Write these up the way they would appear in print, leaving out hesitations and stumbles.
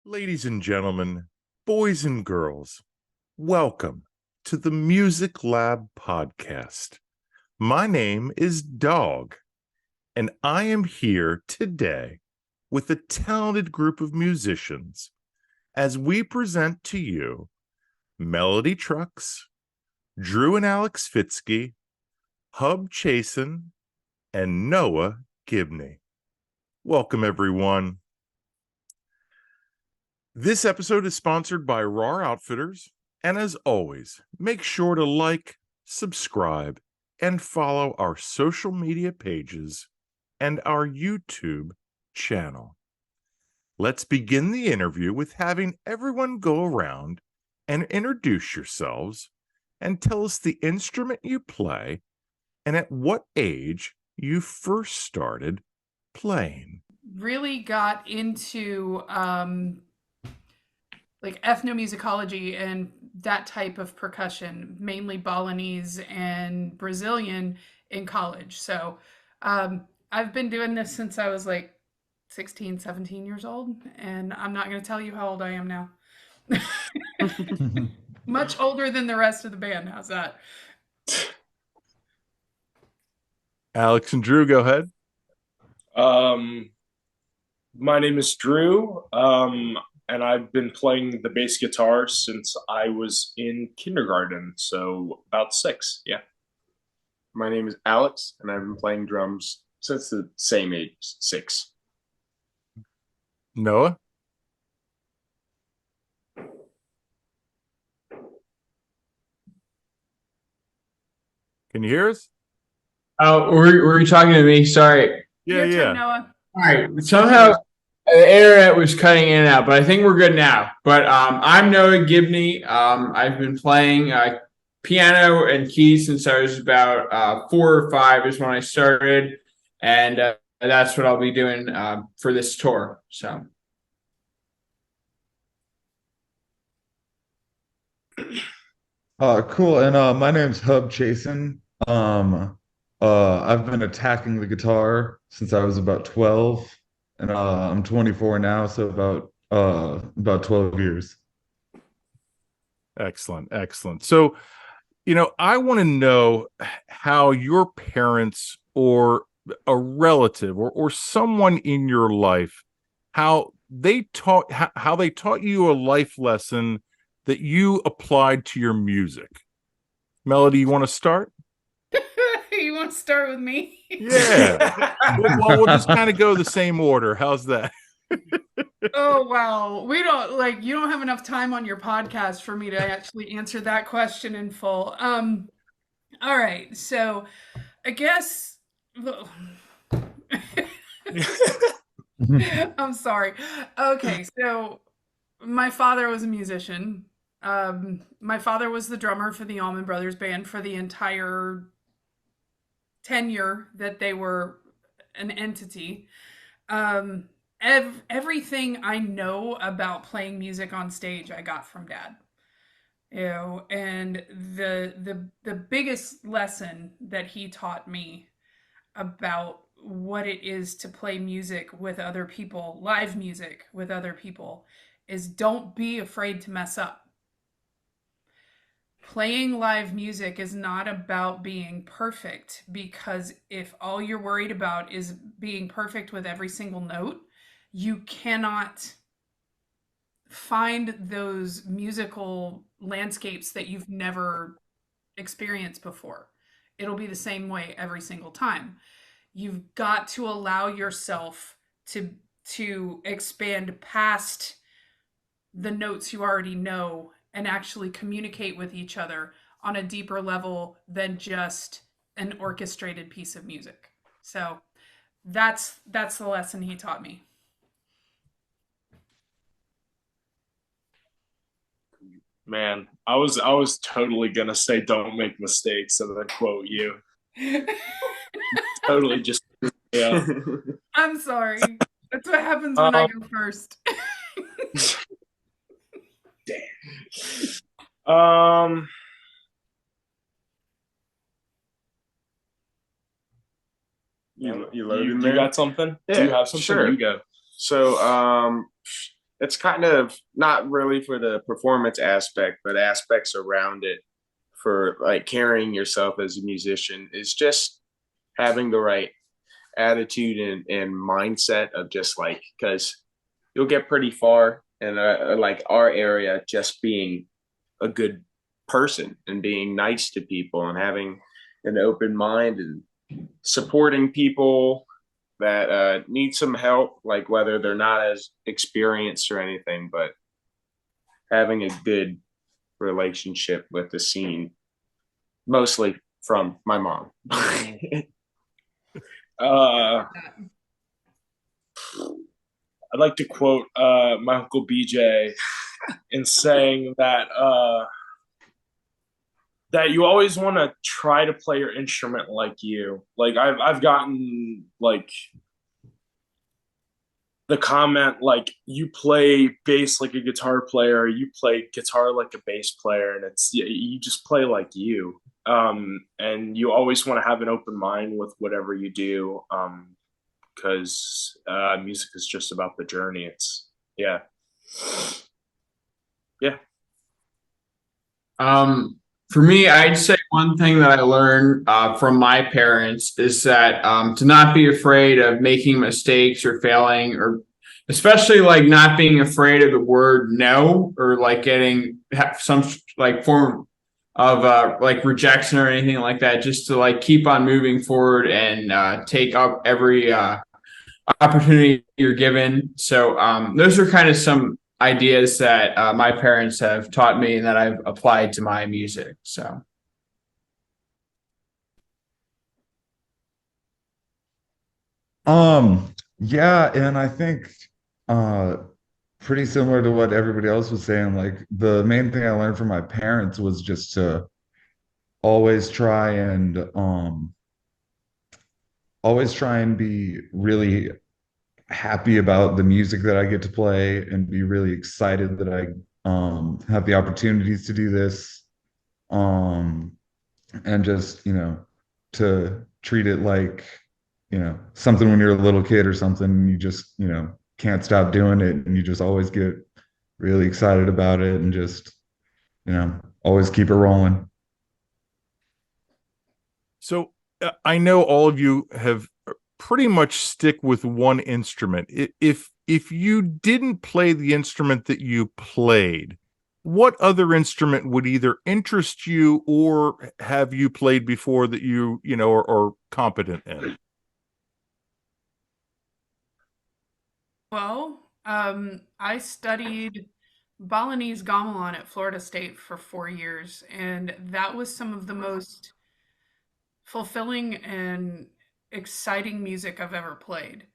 Ladies and gentlemen, boys and girls, welcome to the Music Lab podcast. My name is Dog, and I am here today with a talented group of musicians as we present to you Melody Trucks, Drew and Alex Fitzke, Hub Chasen, and Noah Gibney. Welcome, everyone. This episode is sponsored by RAR Outfitters, and as always, make sure to like, subscribe, and follow our social media pages and our YouTube channel. Let's begin the interview with having everyone go around and introduce yourselves and tell us the instrument you play and at what age you first started playing. Really got into like ethnomusicology and that type of percussion, mainly Balinese and Brazilian in college. So I've been doing this since I was like 16, 17 years old, and I'm not going to tell you how old I am now. Much older than the rest of the band. How's that? Alex and Drew, go ahead. My name is Drew, and I've been playing the bass guitar since I was in kindergarten, so about 6, yeah. My name is Alex, and I've been playing drums since the same age, 6. Noah? Can you hear us? Oh, were you talking to me? Sorry. Your turn, Noah. All right. Somehow the internet was cutting in and out, but I think we're good now. But I'm Noah Gibney. I've been playing piano and keys since I was about 4 or 5 is when I started, and that's what I'll be doing for this tour. So. Cool. And my name's Hub Chasen. I've been attacking the guitar since I was about 12, and I'm 24 now, so about 12 years. Excellent. So, I want to know how your parents or a relative or someone in your life, how they taught you a life lesson that you applied to your music. Melody, you want to start? You want to start with me? Yeah. Well, we'll just kind of go the same order. How's that? Oh, wow. You don't have enough time on your podcast for me to actually answer that question in full. All right. So I guess I'm sorry. Okay. So my father was a musician. My father was the drummer for the Allman Brothers Band for the entire tenure that they were an entity. Everything I know about playing music on stage, I got from Dad. And the biggest lesson that he taught me about what it is to play music with other people, live music with other people, is don't be afraid to mess up. Playing live music is not about being perfect, because if all you're worried about is being perfect with every single note, you cannot find those musical landscapes that you've never experienced before. It'll be the same way every single time. You've got to allow yourself to expand past the notes you already know and actually communicate with each other on a deeper level than just an orchestrated piece of music. So that's the lesson he taught me. Man, I was totally gonna say don't make mistakes and then quote you. Totally just yeah. I'm sorry. That's what happens when I go first. Damn. You loaded, you got something? Yeah, Do you have something? sure. You go. So it's kind of not really for the performance aspect, but aspects around it for like carrying yourself as a musician is just having the right attitude and mindset of just like, because you'll get pretty far in like our area just being a good person and being nice to people and having an open mind and supporting people that need some help, like whether they're not as experienced or anything, but having a good relationship with the scene, mostly from my mom. I'd like to quote my uncle BJ in saying that that you always want to try to play your instrument like you. Like I've gotten like the comment like you play bass like a guitar player, you play guitar like a bass player, and it's you just play like you. And you always want to have an open mind with whatever you do, because music is just about the journey. It's yeah, yeah. For me, I'd say one thing that I learned from my parents is that to not be afraid of making mistakes or failing, or especially like not being afraid of the word no, or like getting some like form of like rejection or anything like that, just to like keep on moving forward and take up every opportunity you're given. So those are kind of some ideas that my parents have taught me and that I've applied to my music. So Yeah, and I think uh pretty similar to what everybody else was saying, like the main thing I learned from my parents was just to always try and always try and be really happy about the music that I get to play and be really excited that I have the opportunities to do this. Um and just, to treat it like, something when you're a little kid or something, you just, can't stop doing it and you just always get really excited about it and just, always keep it rolling. So I know all of you have pretty much stick with one instrument. If you didn't play the instrument that you played, what other instrument would either interest you or have you played before that are competent in? Well, I studied Balinese gamelan at Florida State for 4 years, and that was some of the most fulfilling and exciting music I've ever played.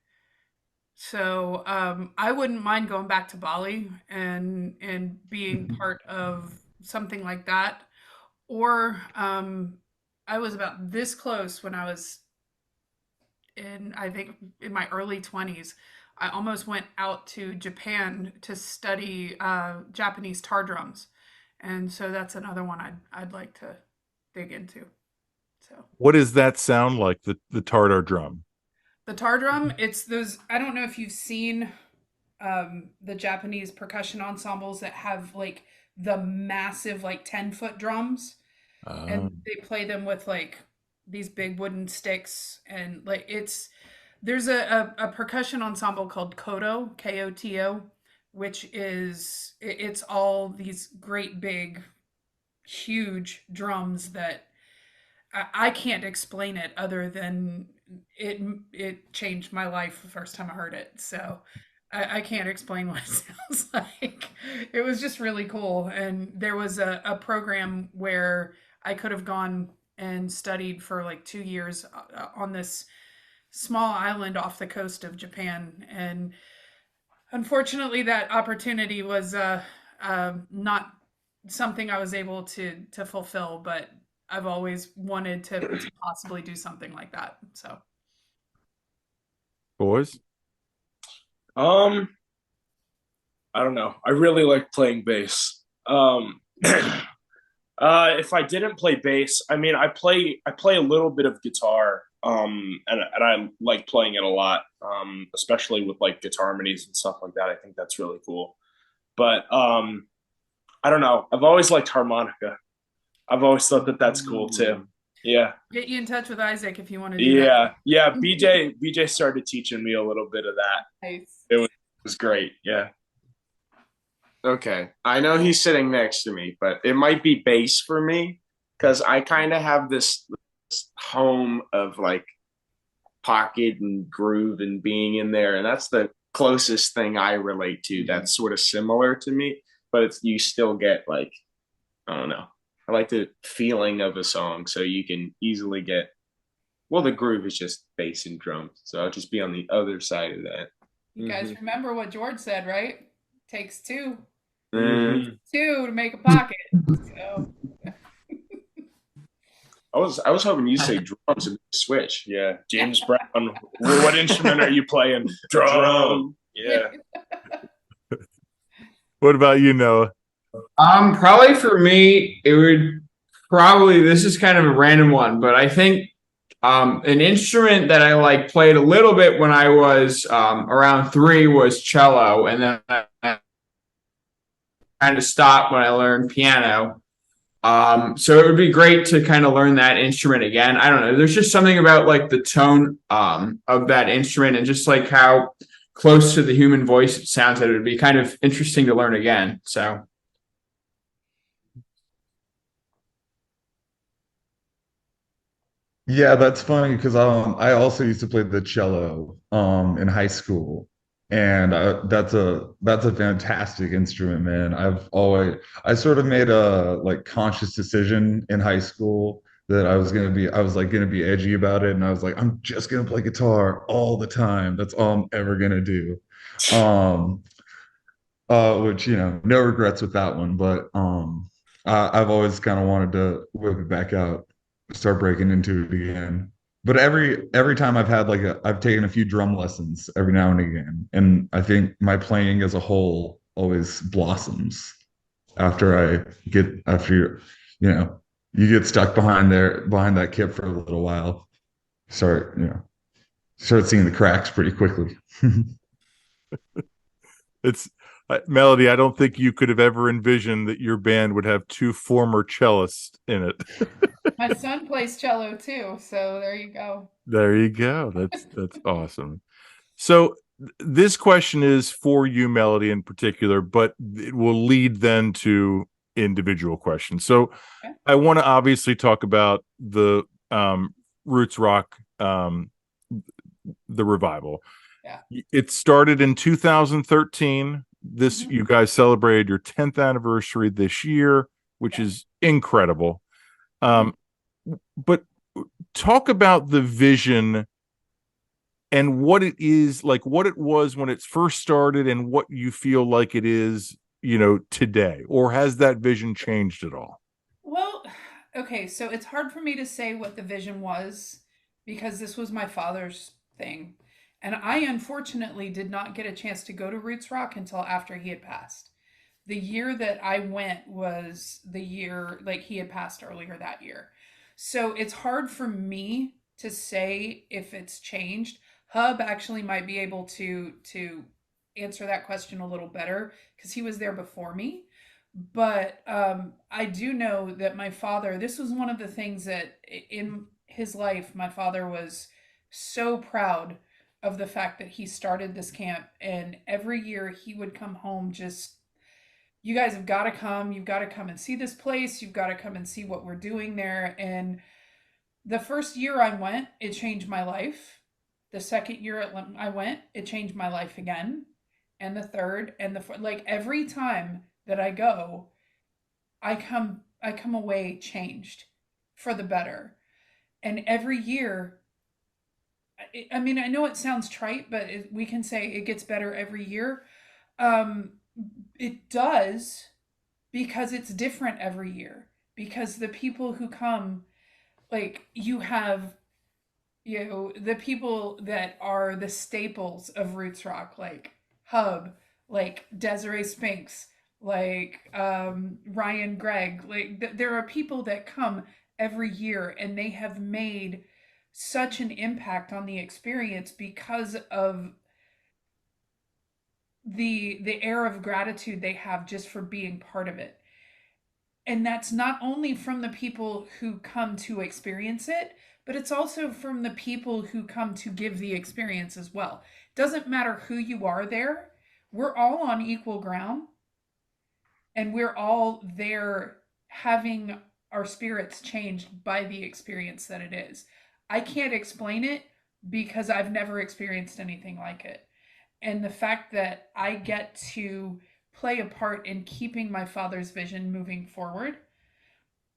So I wouldn't mind going back to Bali and being part of something like that. Or I was about this close when I was I think in my early 20s. I almost went out to Japan to study Japanese tar drums, and so that's another one I'd like to dig into. So What does that sound like, the tartar drum? the tar drum, it's those. I don't know if you've seen the Japanese percussion ensembles that have like the massive like 10-foot drums, and they play them with like these big wooden sticks, and like there's a percussion ensemble called Koto, Koto, which is it's all these great big huge drums that I can't explain it other than it changed my life the first time I heard it. So I can't explain what it sounds like. It was just really cool. And there was a program where I could have gone and studied for like 2 years on this small island off the coast of Japan. And unfortunately, that opportunity was not something I was able to fulfill, but I've always wanted to possibly do something like that. So, Boys? I don't know. I really like playing bass. If I didn't play bass, I mean, I play a little bit of guitar, and I like playing it a lot, especially with like guitar harmonies and stuff like that. I think that's really cool. But I don't know. I've always liked harmonica. I've always thought that that's cool too. Yeah. Get you in touch with Isaac if you want to do that. Yeah. BJ started teaching me a little bit of that. Nice. It was great. Yeah. Okay. I know he's sitting next to me, but it might be bass for me because I kind of have this home of like pocket and groove and being in there. And that's the closest thing I relate to that's sort of similar to me, but you still get like, I don't know. I like the feeling of a song, so you can easily get, well, the groove is just bass and drums. So I'll just be on the other side of that. You guys remember what George said, right? Takes two. Mm. Two to make a pocket. So I was hoping you'd say drums and switch. Yeah. James Brown. What instrument are you playing? Drum. Yeah. What about you, Noah? Probably for me, it would probably, this is kind of a random one, but I think an instrument that I like played a little bit when I was around 3 was cello, and then I kind of stopped when I learned piano. So it would be great to kind of learn that instrument again. I don't know. There's just something about like the tone of that instrument and just like how close to the human voice it sounds that it would be kind of interesting to learn again. So. Yeah, that's funny because I also used to play the cello in high school, and that's a fantastic instrument, man. I sort of made a like conscious decision in high school that I was like gonna be edgy about it, and I was like, I'm just gonna play guitar all the time. That's all I'm ever gonna do. Um, which no regrets with that one, but I've always kind of wanted to whip it back out, start breaking into it again. But every time I've taken a few drum lessons every now and again, and I think my playing as a whole always blossoms after you get stuck behind that kit for a little while, start seeing the cracks pretty quickly. It's Melody, I don't think you could have ever envisioned that your band would have 2 former cellists in it. my son plays cello too, so there you go. There you go. That's awesome. So this question is for you, Melody, in particular, but it will lead then to individual questions. So Okay. I want to obviously talk about the Roots Rock, the revival. Yeah. It started in 2013. You guys celebrated your 10th anniversary this year, which is incredible. But talk about the vision and what it is, like what it was when it first started and what you feel like it is, today, or has that vision changed at all? Well, okay, so it's hard for me to say what the vision was because this was my father's thing. And I unfortunately did not get a chance to go to Roots Rock until after he had passed. The year that I went was the year like he had passed earlier that year. So it's hard for me to say if it's changed. Hub actually might be able to answer that question a little better because he was there before me. But I do know that my father, this was one of the things that in his life, my father was so proud of the fact that he started this camp. And every year he would come home just, you guys have got to come. You've got to come and see this place. You've got to come and see what we're doing there. And the first year I went, it changed my life. The second year I went, it changed my life again. And the third and the fourth, like every time that I go, I come away changed for the better. And every year, I mean, I know it sounds trite, but we can say it gets better every year. It does because it's different every year. Because the people who come, like you have, the people that are the staples of Roots Rock, like Hub, like Desiree Spinks, like Ryan Gregg. Like there are people that come every year and they have made such an impact on the experience because of the air of gratitude they have just for being part of it. And that's not only from the people who come to experience it, but it's also from the people who come to give the experience as well. Doesn't matter who you are there, we're all on equal ground, and we're all there having our spirits changed by the experience that it is. I can't explain it because I've never experienced anything like it. And the fact that I get to play a part in keeping my father's vision moving forward,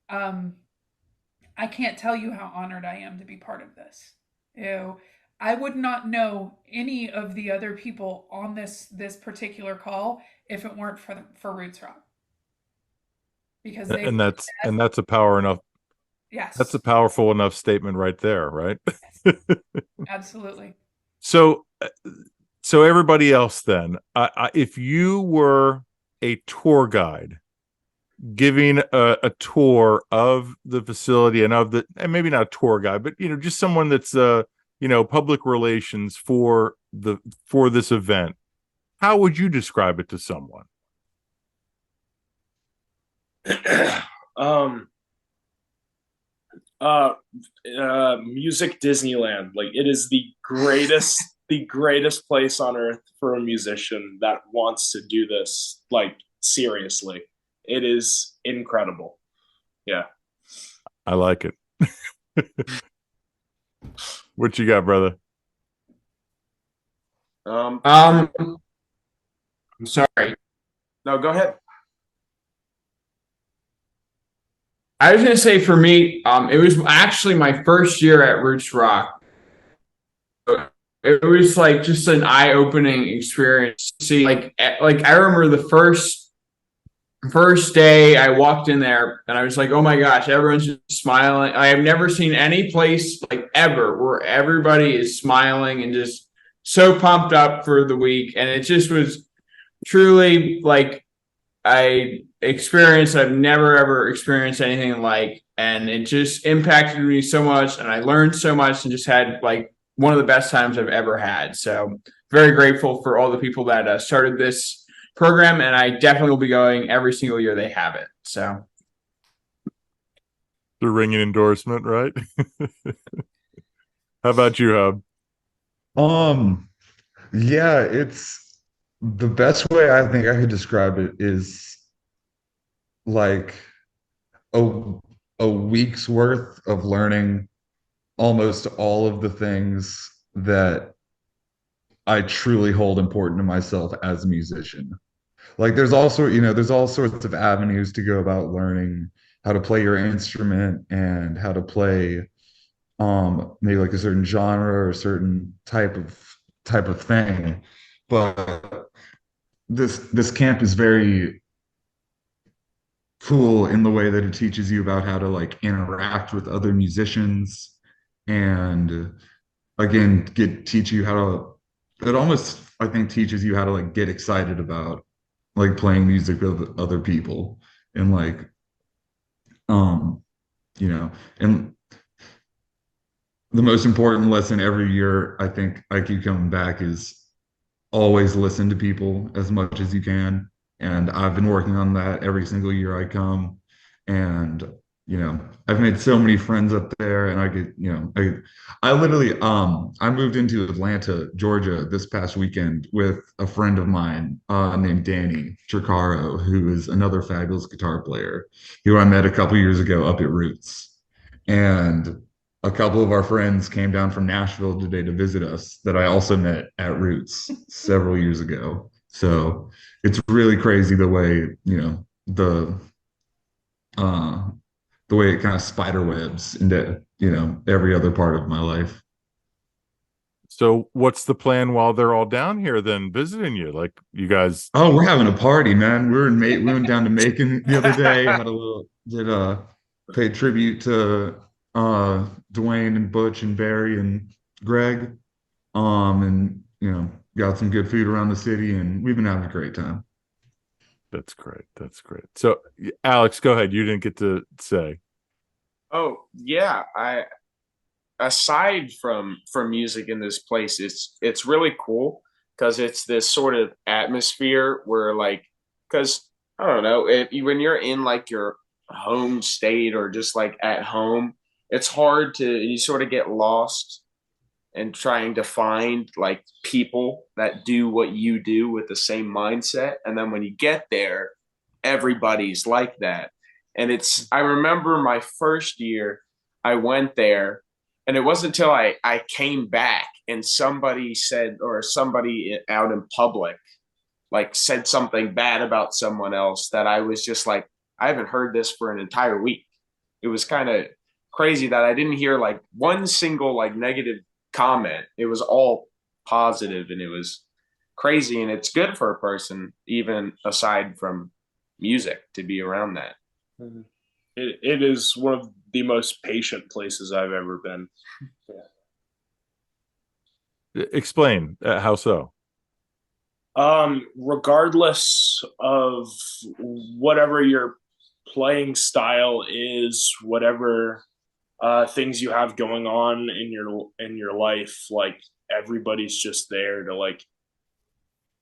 I can't tell you how honored I am to be part of this. You know, I would not know any of the other people on this particular call if it weren't for Roots Rock, because they And that's a power enough. yes, That's a powerful enough statement right there, right? absolutely. So, everybody else, then, if you were a tour guide giving a tour of the facility and maybe not a tour guide, but just someone that's public relations for this event, how would you describe it to someone? Music Disneyland. Like, it is the greatest the greatest place on earth for a musician that wants to do this, like, seriously. It is incredible. Yeah. I like it. What you got, brother? I'm sorry. No, go ahead. I was going to say, for me, it was actually my first year at Roots Rock. It was like just an eye-opening experience. See, like I remember the first day I walked in there and I was like, oh my gosh, everyone's just smiling. I have never seen any place like ever where everybody is smiling and just so pumped up for the week. And it just was truly like I've never ever experienced anything like, and it just impacted me so much, and I learned so much and just had like one of the best times I've ever had. So very grateful for all the people that started this program, and I definitely will be going every single year they have it. So The ringing endorsement, right? How about you, Hub? Yeah, it's the best way I think I could describe it is like a a week's worth of learning almost all of the things that I truly hold important to myself as a musician. Like there's all sorts of avenues to go about learning how to play your instrument and how to play maybe like a certain genre or a certain type of thing. But this camp is very cool in the way that it teaches you about how to like interact with other musicians and again teach you how to it almost I think teaches you how to like get excited about like playing music with other people and like um and the most important lesson every year I think I keep coming back is always listen to people as much as you can. And I've been working on that every single year I come. And, I've made so many friends up there and I get, I literally, I moved into Atlanta, Georgia this past weekend with a friend of mine, named Danny Tricaro, who is another fabulous guitar player who I met a couple years ago up at Roots. And a couple of our friends came down from Nashville today to visit us that I also met at Roots several years ago. So it's really crazy the way, uh, the way it kind of spider webs into, every other part of my life. So what's the plan while they're all down here then visiting you? Like, you guys? Oh, we're having a party, man. We went down to Macon the other day, had a little, paid tribute to Dwayne and Butch and Barry and Greg. And got some good food around the city and we've been having a great time. That's great. That's great. So Alex, go ahead. You didn't get to say. Oh, yeah. Aside from music in this place, it's really cool because it's this sort of atmosphere where like, because I don't know, when you're in like your home state or just like at home, it's hard to, you sort of get lost and trying to find like people that do what you do with the same mindset. And then when you get there, everybody's like that. And I remember my first year, I went there, and it wasn't until I came back and somebody said, or somebody out in public, like said something bad about someone else, that I was just like, I haven't heard this for an entire week. It was kind of crazy that I didn't hear like one single like negative comment. It was all positive, and it was crazy. And it's good for a person, even aside from music, to be around that. It is one of the most patient places I've ever been. Explain how so. Regardless of whatever your playing style is, whatever things you have going on in your life, like everybody's just there to like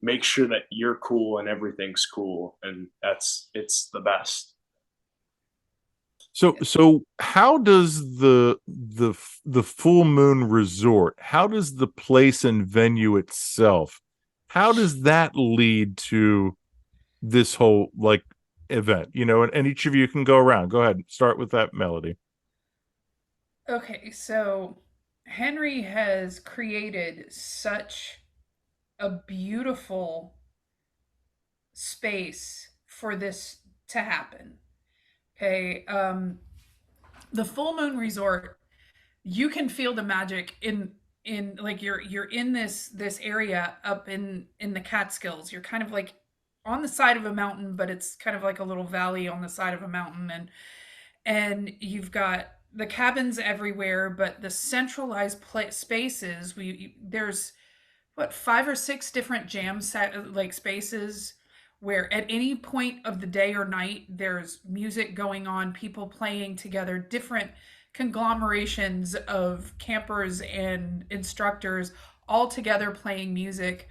make sure that you're cool and everything's cool, and it's the best. So how does the Full Moon Resort, how does the place and venue itself, how does that lead to this whole like event? You know, and each of you can go around. Go ahead and start with that, Melody. Okay, so Henry has created such a beautiful space for this to happen. Okay, the Full Moon Resort, you can feel the magic in like you're in this area up in the Catskills. You're kind of like on the side of a mountain, but it's kind of like a little valley on the side of a mountain, and you've got the cabins everywhere, but the centralized spaces. There's what, 5 or 6 different like spaces where at any point of the day or night there's music going on, people playing together, different conglomerations of campers and instructors all together playing music.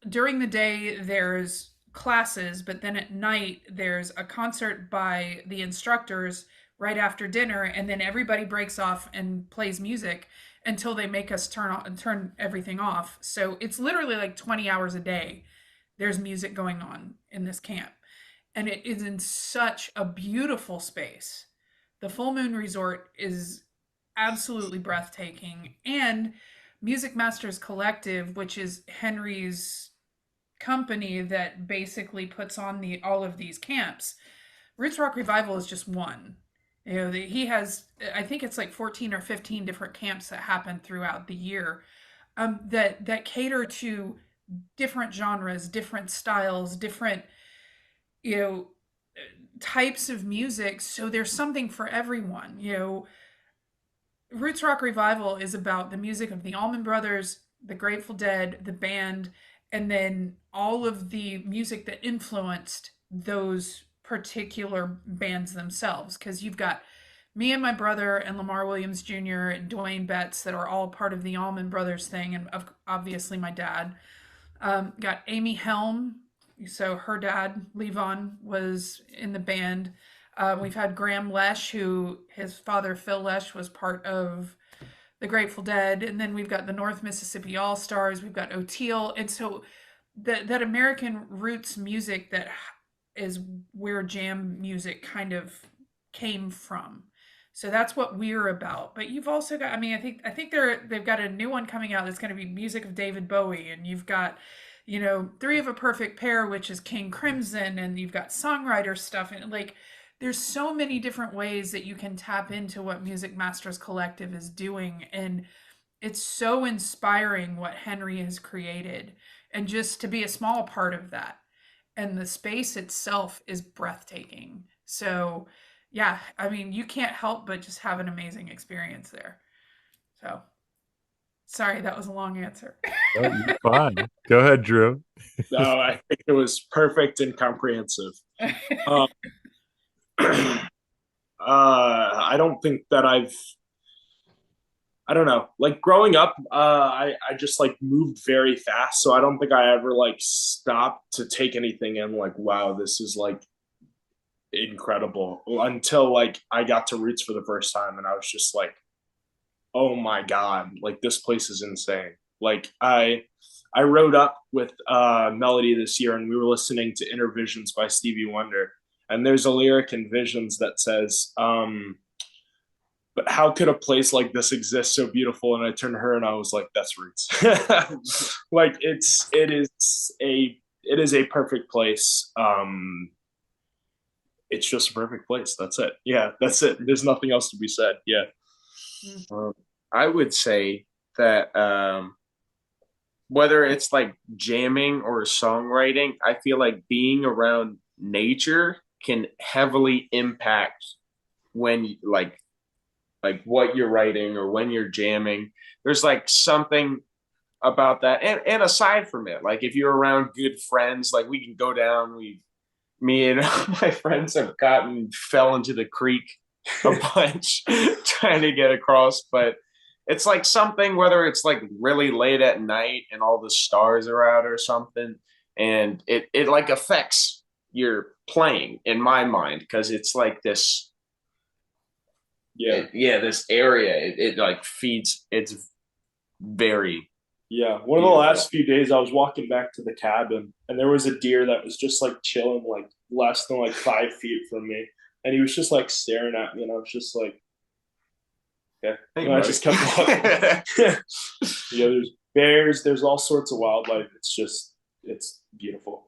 During the day there's classes, but then at night there's a concert by the instructors right after dinner, and then everybody breaks off and plays music until they make us turn everything off. So it's literally like 20 hours a day there's music going on in this camp, and it is in such a beautiful space. The Full Moon Resort is absolutely breathtaking, and Music Masters Collective, which is Henry's company that basically puts on all of these camps. Roots Rock Revival is just one. You know, he has, I think it's like 14 or 15 different camps that happen throughout the year, that cater to different genres, different styles, different, you know, types of music. So there's something for everyone. You know, Roots Rock Revival is about the music of the Allman Brothers, the Grateful Dead, the band, and then all of the music that influenced those particular bands themselves. Because you've got me and my brother and Lamar Williams Jr. and Dwayne Betts that are all part of the Allman Brothers thing, and obviously my dad. Got Amy Helm, so her dad Levon was in the band. We've had Graham Lesh, who his father Phil Lesh was part of the Grateful Dead, and then we've got the North Mississippi All Stars. We've got O'Teal, and so that American roots music that is where jam music kind of came from. So that's what we're about. But you've also got, I mean, I think they've got a new one coming out that's going to be music of David Bowie, and you've got, you know, Three of a Perfect Pair, which is King Crimson, and you've got songwriter stuff, and like there's so many different ways that you can tap into what Music Masters Collective is doing, and it's so inspiring what Henry has created, and just to be a small part of that. And the space itself is breathtaking. So yeah, I mean, you can't help but just have an amazing experience there. So, sorry, that was a long answer. Oh, you're fine. Go ahead, Drew. No, I think it was perfect and comprehensive. I don't think that I don't know. Like growing up, I just like moved very fast, so I don't think I ever like stopped to take anything in. Like, wow, this is like incredible. Until like I got to Roots for the first time, and I was just like, oh my god, like this place is insane. Like I rode up with Melody this year, and we were listening to Inner Visions by Stevie Wonder, and there's a lyric in Visions that says, but how could a place like this exist so beautiful? And I turned to her and I was like, that's Roots. Like it is a perfect place. It's just a perfect place. That's it. Yeah, that's it. There's nothing else to be said. Yeah. I would say that whether it's like jamming or songwriting, I feel like being around nature can heavily impact when like what you're writing or when you're jamming. There's like something about that. And aside from it, like if you're around good friends, like we can go down, me and my friends have fell into the creek a bunch trying to get across, but it's like something, whether it's like really late at night and all the stars are out or something, and it like affects your playing in my mind, because it's like this this area, it like feeds, it's very Yeah, one of the last few days I was walking back to the cabin, and there was a deer that was just like chilling like less than like 5 feet from me, and he was just like staring at me, and I was just like, yeah. And I just kept walking. Yeah, there's bears, there's all sorts of wildlife. It's beautiful.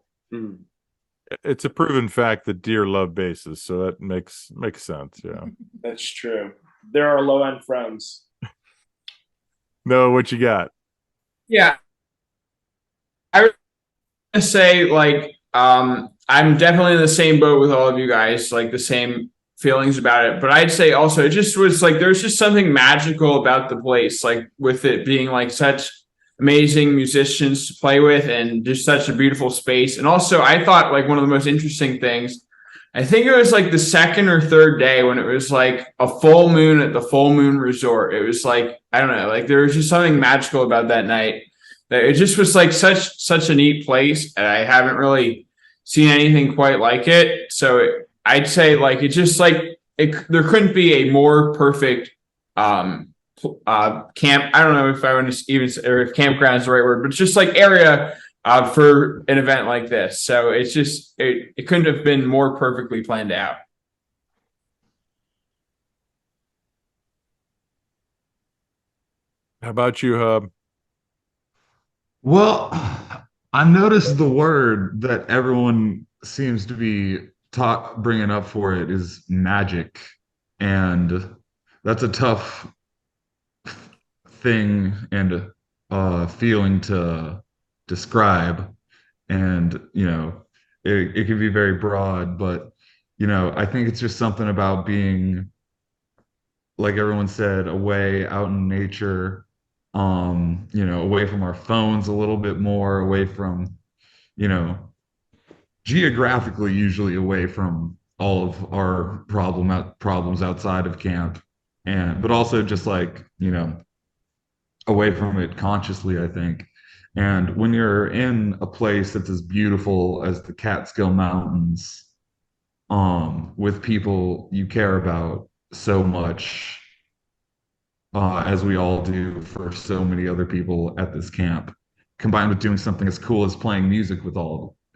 It's a proven fact that deer love basses, so that makes sense. Yeah. That's true. There are low end friends. No, what you got? Yeah, I would say like I'm definitely in the same boat with all of you guys, like the same feelings about it. But I'd say also it just was like there's just something magical about the place, like with it being like such amazing musicians to play with and just such a beautiful space. And also I thought like one of the most interesting things, I think it was like the second or third day when it was like a full moon at the Full Moon Resort. It was like, I don't know, like there was just something magical about that night, that it just was like such a neat place. And I haven't really seen anything quite like it. So I'd say like it just like there couldn't be a more perfect camp. I don't know if I want to even, or if campground is the right word, but it's just like area for an event like this. So it's just it couldn't have been more perfectly planned out. How about you, Hub? Well, I noticed the word that everyone seems to be bringing up for it is magic, and that's a tough thing and feeling to describe. And it can be very broad, but I think it's just something about being, like everyone said, away out in nature, away from our phones a little bit more, away from, geographically usually away from all of our problems outside of camp, but also just like, away from it consciously, I think. And when you're in a place that's as beautiful as the Catskill Mountains, with people you care about so much, as we all do for so many other people at this camp, combined with doing something as cool as playing music with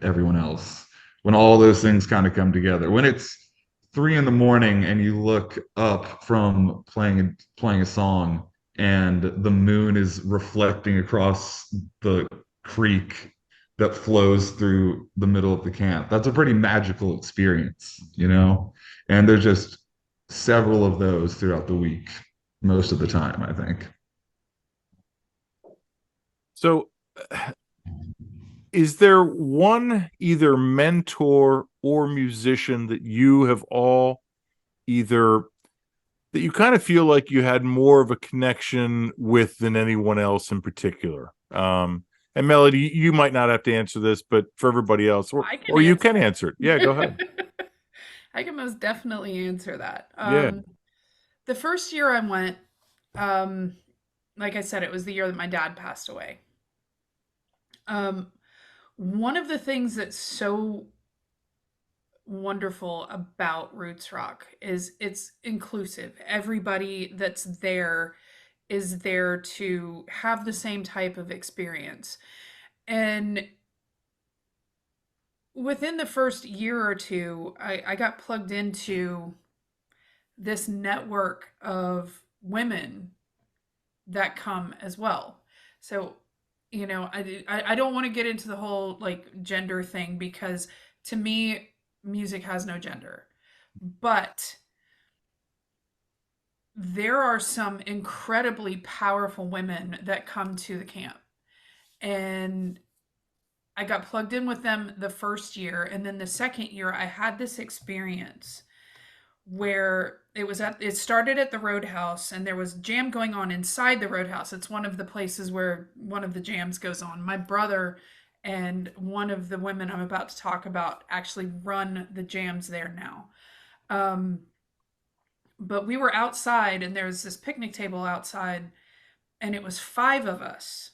everyone else, when all those things kind of come together, when it's 3 a.m. and you look up from playing a song and the moon is reflecting across the creek that flows through the middle of the camp, that's a pretty magical experience, and there's just several of those throughout the week, most of the time, I think. So is there one either mentor or musician that you have all either that you kind of feel like you had more of a connection with than anyone else in particular? And Melody, you might not have to answer this, but for everybody else, or you can answer it. Yeah, go ahead. I can most definitely answer that. Yeah. The first year I went, like I said, it was the year that my dad passed away. One of the things that's so wonderful about Roots Rock is it's inclusive. Everybody that's there is there to have the same type of experience. And within the first year or two, I got plugged into this network of women that come as well. So, I don't want to get into the whole like gender thing, because to me, music has no gender. But there are some incredibly powerful women that come to the camp. And I got plugged in with them the first year. And then the second year, I had this experience where it started at the Roadhouse, and there was jam going on inside the Roadhouse. It's one of the places where one of the jams goes on. My brother and one of the women I'm about to talk about actually run the jams there now. But we were outside, and there was this picnic table outside, and it was 5 of us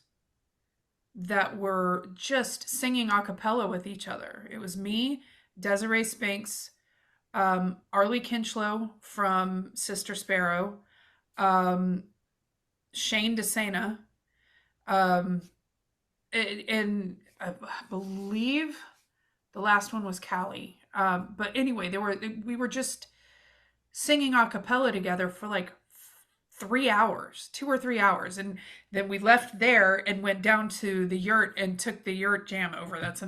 that were just singing a cappella with each other. It was me, Desiree Spinks, Arlie Kinchlow from Sister Sparrow, Shane DeSena, and I believe the last one was Callie. But anyway, we were just singing a cappella together for like 3 hours, 2 or 3 hours. And then we left there and went down to the yurt and took the yurt jam over. That's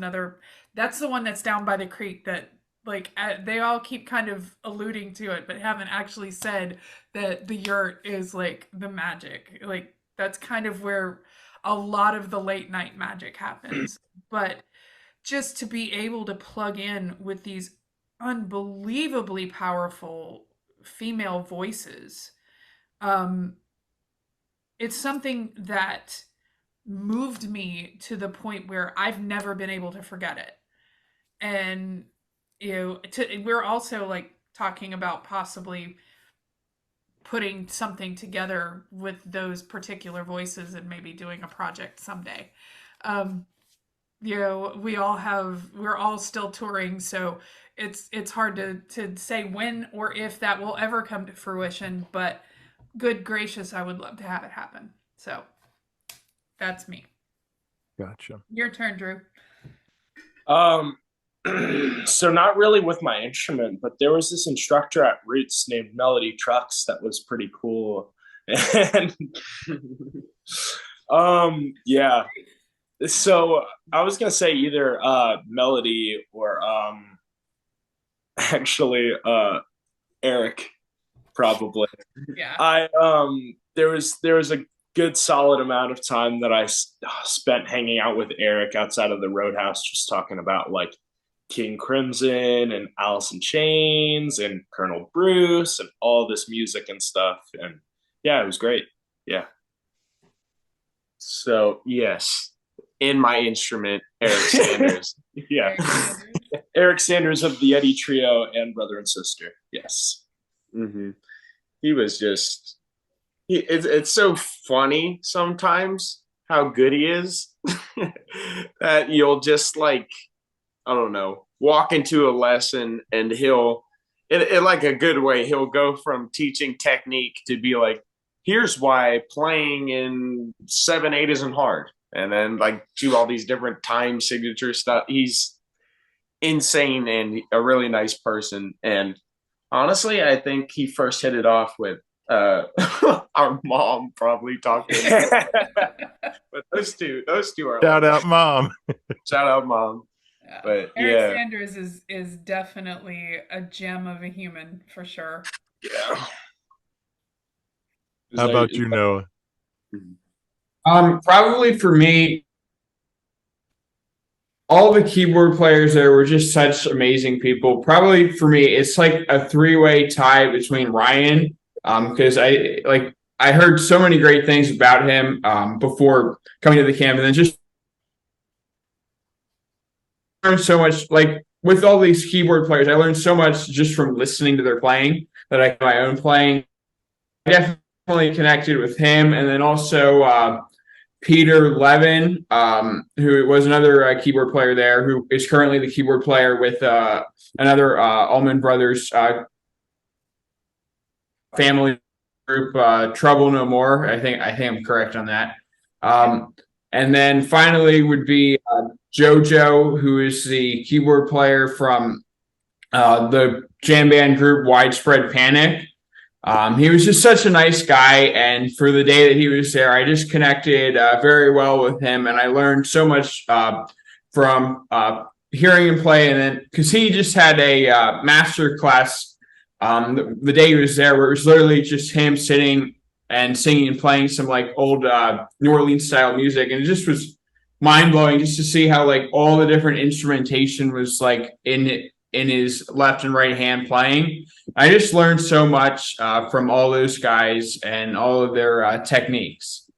the one that's down by the creek that like they all keep kind of alluding to it, but haven't actually said that the yurt is like the magic. Like that's kind of where a lot of the late night magic happens. But just to be able to plug in with these unbelievably powerful female voices, it's something that moved me to the point where I've never been able to forget it. And we're also like talking about possibly putting something together with those particular voices and maybe doing a project someday. We're all still touring, so it's hard to say when or if that will ever come to fruition, but good gracious, I would love to have it happen. So that's me. Gotcha. Your turn, Drew. So not really with my instrument, but there was this instructor at Roots named Melody Trucks that was pretty cool. And yeah. So I was gonna say either Melody or actually Eric, probably. Yeah. There was a good solid amount of time that I spent hanging out with Eric outside of the Roadhouse, just talking about like King Crimson and Alice in Chains and Colonel Bruce and all this music and stuff. And yeah, it was great. Yeah. So yes, in my instrument, Eric Sanders. Yeah. Eric Sanders of the Eddie Trio and Brother and Sister. Yes. Mm-hmm. He was just, it's so funny sometimes how good he is that you'll just like, I don't know, walk into a lesson and he'll, in like a good way, he'll go from teaching technique to be like, here's why playing in 7/8 isn't hard. And then like do all these different time signature stuff. He's insane and a really nice person. And honestly, I think he first hit it off with our mom probably talking. But those two are Shout out, Mom. Shout out, Mom. Yeah. But Eric Sanders is definitely a gem of a human for sure. Yeah. How about you, Noah? Probably for me, all the keyboard players there were just such amazing people. Probably for me, it's like a 3-way tie between Ryan, because I heard so many great things about him before coming to the camp, and then just learned so much. Like with all these keyboard players, I learned so much just from listening to their playing that I my own playing. I definitely connected with him, and then also Peter Levin, who was another keyboard player there, who is currently the keyboard player with another Allman Brothers family group, Trouble No More. I think I'm correct on that. And then finally would be Jojo, who is the keyboard player from the jam band group Widespread Panic. He was just such a nice guy, and for the day that he was there, I just connected very well with him, and I learned so much from hearing him play. And then because he just had a master class the day he was there, where it was literally just him sitting and singing and playing some like old New Orleans style music, and it just was mind blowing just to see how like all the different instrumentation was like in his left and right hand playing. I just learned so much from all those guys and all of their techniques.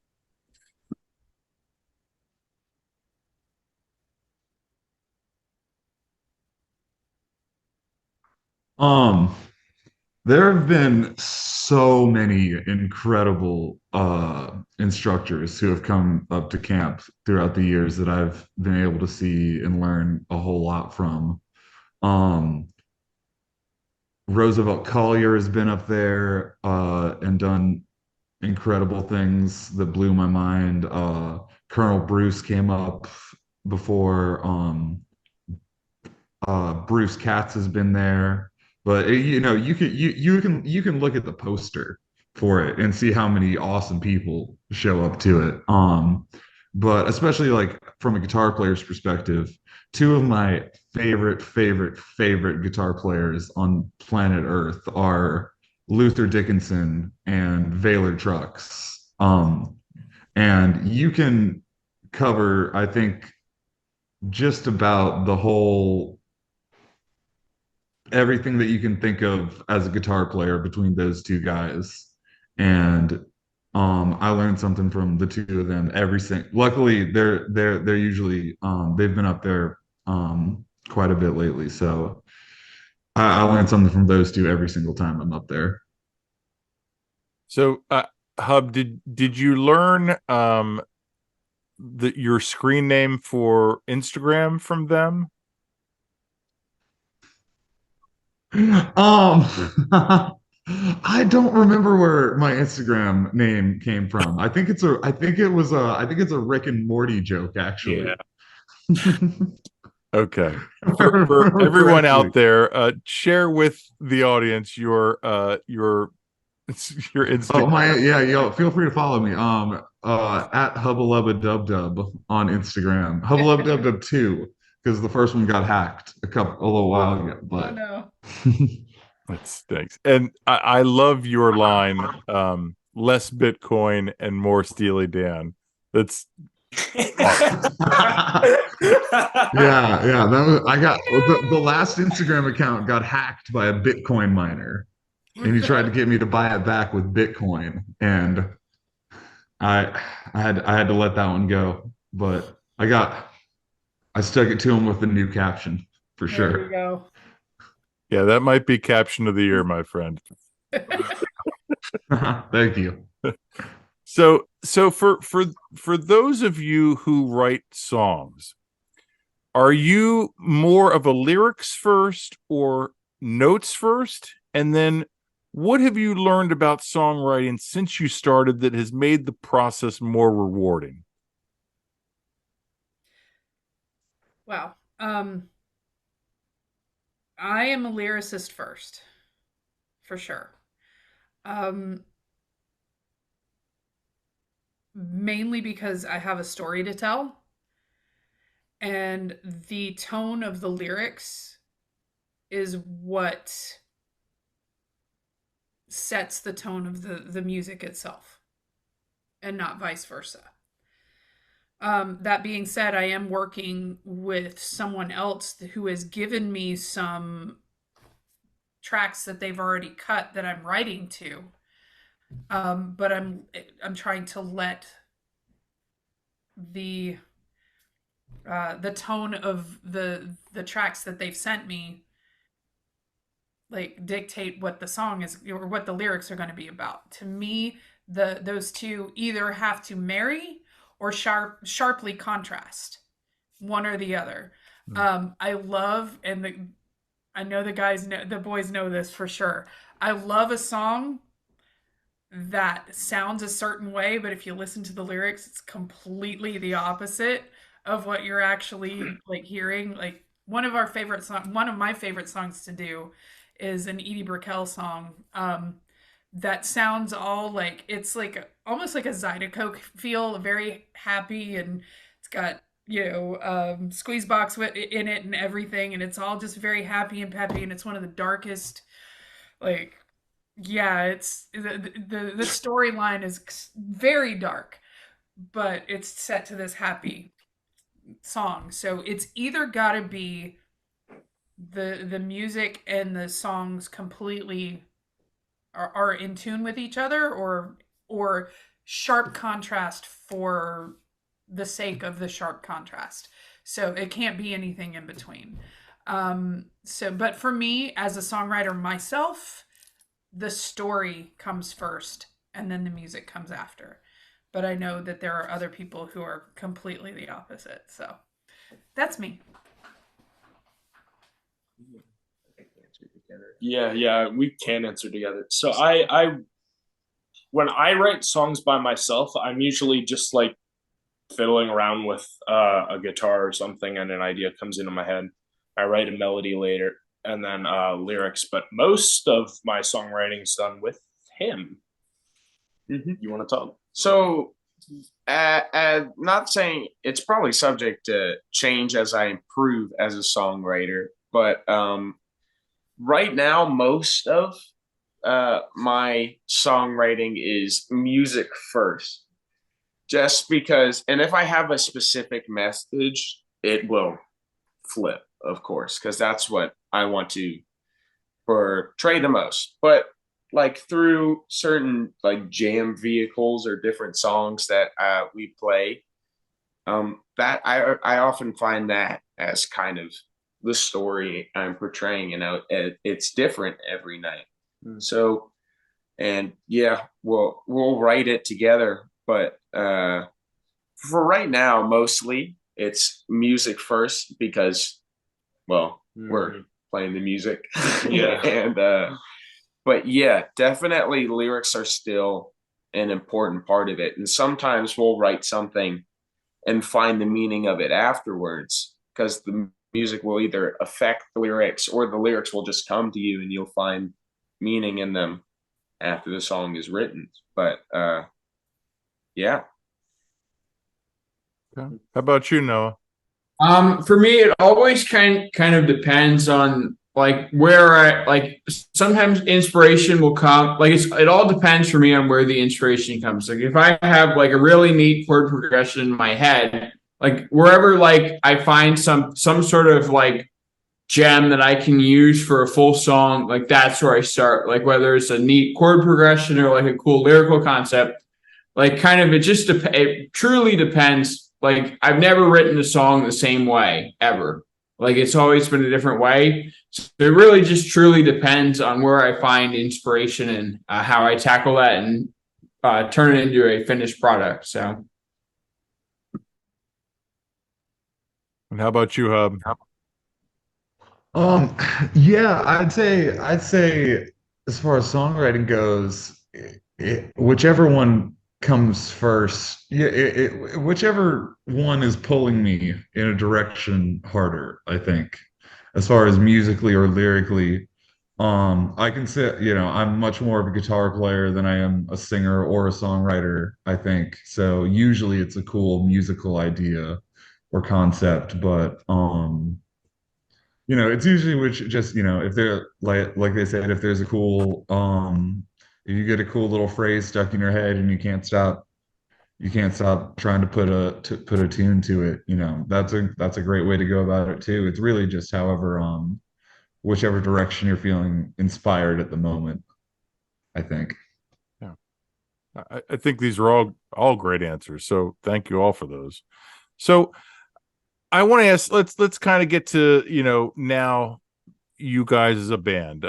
There have been so many incredible instructors who have come up to camp throughout the years that I've been able to see and learn a whole lot from. Um, Roosevelt Collier has been up there and done incredible things that blew my mind. Colonel Bruce came up before. Bruce Katz has been there, but you know you can look at the poster for it and see how many awesome people show up to it. But especially like from a guitar player's perspective, two of my favorite guitar players on planet Earth are Luther Dickinson and Vaylor Trucks. And you can cover, I think, just about the whole everything that you can think of as a guitar player between those two guys. And I learned something from the two of them every single. Luckily, they're usually they've been up there quite a bit lately, so I learned something from those two every single time I'm up there. So, Hub, did you learn your screen name for Instagram from them? I don't remember where my Instagram name came from. I think it's a Rick and Morty joke, actually. Yeah. Okay. For everyone out there, share with the audience your Instagram. Oh yo, feel free to follow me. At Hubbalubba Dub Dub on Instagram. Hubbalubba Dub Dub 2, because the first one got hacked a little while ago. But Oh no. That stinks. And I love your line, less Bitcoin and more Steely Dan. That's yeah. That was, I got the last Instagram account got hacked by a Bitcoin miner, and he tried to get me to buy it back with Bitcoin, and I had to let that one go. But I stuck it to him with the new caption for sure. There you go. Yeah, that might be caption of the year, my friend. Thank you. So for those of you who write songs, are you more of a lyrics first or notes first? And then what have you learned about songwriting since you started that has made the process more rewarding? Wow. I am a lyricist first, for sure. Mainly because I have a story to tell, and the tone of the lyrics is what sets the tone of the music itself, and not vice versa. That being said, I am working with someone else who has given me some tracks that they've already cut that I'm writing to. But I'm trying to let the tone of the tracks that they've sent me like dictate what the song is or what the lyrics are going to be about. To me, those two either have to marry or sharply contrast, one or the other. I love, and I know the boys know this for sure. I love a song that sounds a certain way, but if you listen to the lyrics, it's completely the opposite of what you're actually like hearing. Like one of my favorite songs to do is an Edie Brickell song. That sounds all like it's like almost like a Zydeco feel, very happy, and it's got squeeze box in it and everything, and it's all just very happy and peppy, and it's one of the darkest, like, yeah, it's the storyline is very dark, but it's set to this happy song. So it's either got to be the music and the songs completely are in tune with each other, or sharp contrast for the sake of the sharp contrast. So it can't be anything in between. But for me as a songwriter myself, the story comes first and then the music comes after. But I know that there are other people who are completely the opposite. So that's me. Yeah, we can answer together. So I when I write songs by myself, I'm usually just like fiddling around with a guitar or something, and an idea comes into my head. I write a melody later, and then lyrics. But most of my songwriting's done with him. Mm-hmm. You want to talk? So, not saying it's probably subject to change as I improve as a songwriter, but right now, most of my songwriting is music first. Just because, and if I have a specific message, it will flip, of course, because that's what I want to portray the most. But like through certain like jam vehicles or different songs that we play, that I often find that as kind of the story I'm portraying, it's different every night. So, and yeah, we'll write it together, but for right now, mostly it's music first because, well, we're playing the music. Yeah. And but yeah, definitely lyrics are still an important part of it. And sometimes we'll write something and find the meaning of it afterwards, because the music will either affect the lyrics or the lyrics will just come to you and you'll find meaning in them after the song is written. But yeah. Okay. How about you, Noah? For me, it always kind of depends on like where I like. Sometimes inspiration will come. Like it all depends for me on where the inspiration comes. Like if I have like a really neat chord progression in my head, like wherever like I find some sort of like gem that I can use for a full song, like that's where I start. Like whether it's a neat chord progression or like a cool lyrical concept, like kind of it truly depends. Like I've never written a song the same way ever. Like it's always been a different way. So it really just truly depends on where I find inspiration and how I tackle that and turn it into a finished product. So. And how about you, Hub? Yeah, I'd say as far as songwriting goes, whichever one comes first, yeah, whichever one is pulling me in a direction harder, I think, as far as musically or lyrically. I can say, I'm much more of a guitar player than I am a singer or a songwriter, I think. So usually it's a cool musical idea or concept, but it's usually which just, if they're like they said, if there's a cool if you get a cool little phrase stuck in your head and you can't stop trying to put a tune to it, that's a great way to go about it too. It's really just however whichever direction you're feeling inspired at the moment, I think. Yeah. I think these are all great answers. So thank you all for those. So I want to ask, let's kind of get to, now you guys as a band.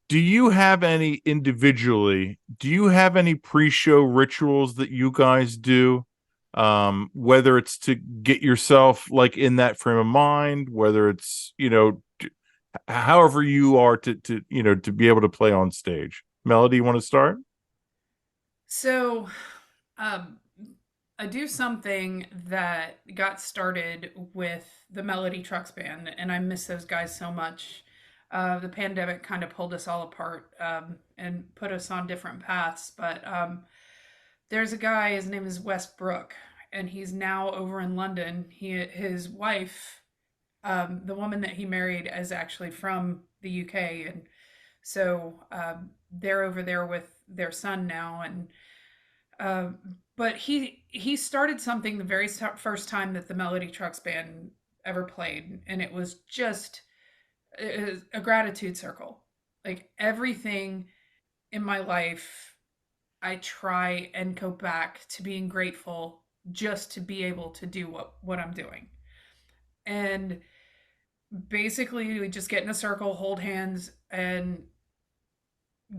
do you have any individually? Do you have any pre-show rituals that you guys do? Whether it's to get yourself like in that frame of mind, whether it's however you are to be able to play on stage. Melody, you want to start? So, um, I do something that got started with the Melody Trucks Band, and I miss those guys so much. The pandemic kind of pulled us all apart and put us on different paths. But there's a guy, his name is Wes Brook, and he's now over in London. His wife, the woman that he married, is actually from the UK, and so they're over there with their son now. And but he started something the very first time that the Melody Trucks Band ever played, and it was just a gratitude circle. Like everything in my life, I try and go back to being grateful just to be able to do what I'm doing. And basically, we just get in a circle, hold hands, and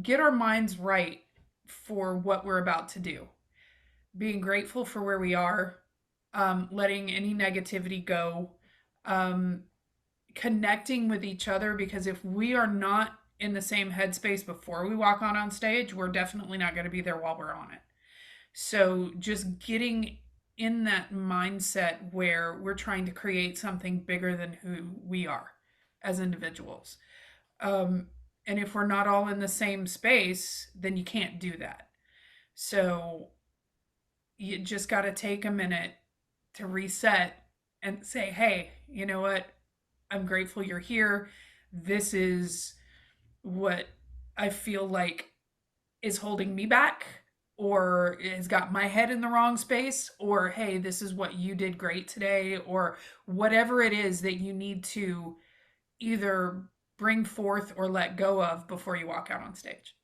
get our minds right for what we're about to do. Being grateful for where we are, letting any negativity go, connecting with each other, because if we are not in the same headspace before we walk on stage, we're definitely not going to be there while we're on it. So just getting in that mindset where we're trying to create something bigger than who we are as individuals. And if we're not all in the same space, then you can't do that. So you just got to take a minute to reset and say, hey, you know what? I'm grateful you're here. This is what I feel like is holding me back, or has got my head in the wrong space, or hey, this is what you did great today, or whatever it is that you need to either bring forth or let go of before you walk out on stage.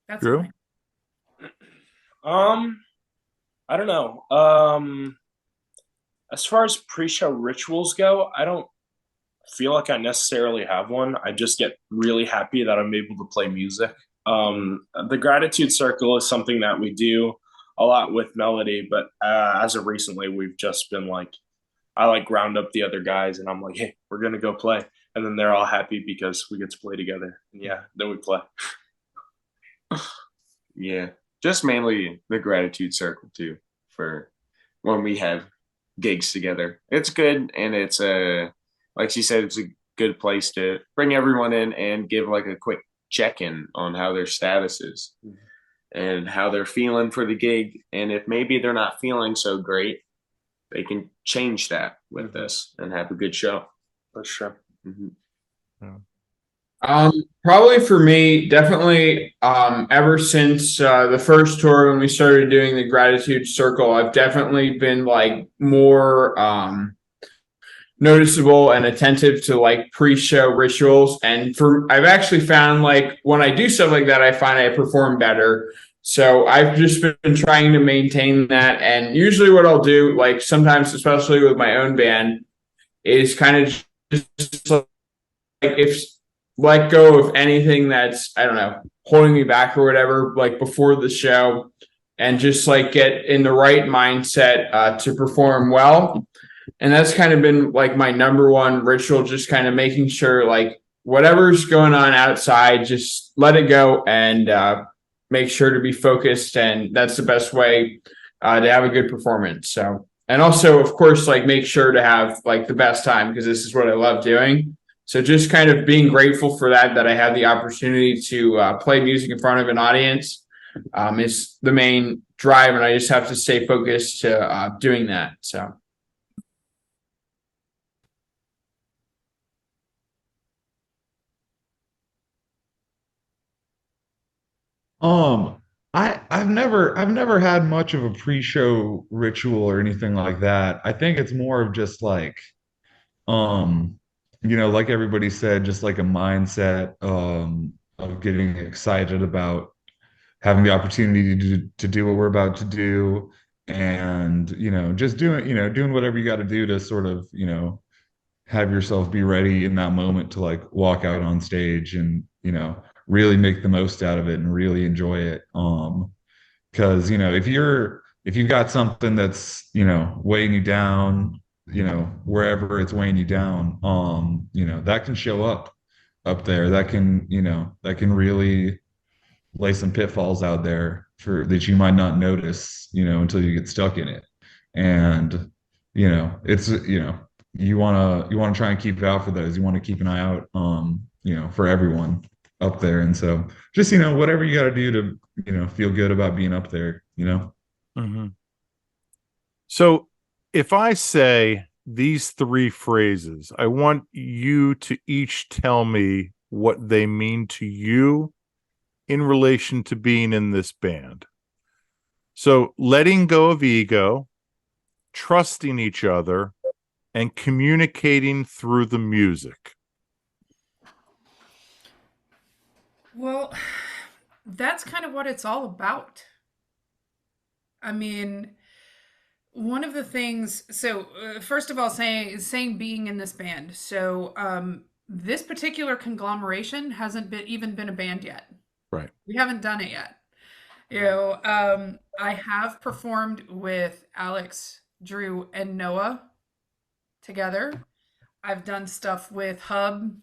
That's Drew? fine. I don't know. As far as pre-show rituals go, I don't feel like I necessarily have one. I just get really happy that I'm able to play music. The gratitude circle is something that we do a lot with Melody, but as of recently, we've just been like, I like round up the other guys and I'm like, hey, we're gonna go play, and then they're all happy because we get to play together. And yeah, then we play. Yeah, just mainly the gratitude circle too, for when we have gigs together. It's good, and it's like she said, it's a good place to bring everyone in and give like a quick check-in on how their status is and how they're feeling for the gig. And if maybe they're not feeling so great, they can change that with this and have a good show. For sure. Probably for me, definitely, ever since the first tour when we started doing the gratitude circle, I've definitely been like more noticeable and attentive to like pre-show rituals. And I've actually found like when I do stuff like that, I find I perform better. So I've just been trying to maintain that. And usually what I'll do, like sometimes, especially with my own band, is kind of just like if let go of anything that's, I don't know, holding me back or whatever, like before the show, and just like get in the right mindset to perform well. And that's kind of been like my number one ritual, just kind of making sure like whatever's going on outside, just let it go and make sure to be focused. And that's the best way to have a good performance. So, and also, of course, like make sure to have like the best time, because this is what I love doing. So just kind of being grateful for that I have the opportunity to play music in front of an audience is the main drive. And I just have to stay focused to doing that. So. I've never had much of a pre-show ritual or anything like that. I think it's more of just like um like everybody said, just like a mindset of getting excited about having the opportunity to do what we're about to do, and just doing whatever you got to do to sort of have yourself be ready in that moment to like walk out on stage and, really make the most out of it and really enjoy it. Because, if you've got something that's, weighing you down, wherever it's weighing you down, that can show up there. That can really lay some pitfalls out there for that you might not notice, until you get stuck in it. And, it's, you want to try and keep out for those. You want to keep an eye out, for everyone up there. And so just, whatever you got to do to, feel good about being up there. Mm-hmm. So if I say these three phrases, I want you to each tell me what they mean to you in relation to being in this band. So letting go of ego, trusting each other, and communicating through the music. Well, that's kind of what it's all about. I mean, one of the things, so first of all, saying being in this band. So this particular conglomeration hasn't even been a band yet. Right. We haven't done it yet. I have performed with Alex, Drew, and Noah together. I've done stuff with Hub.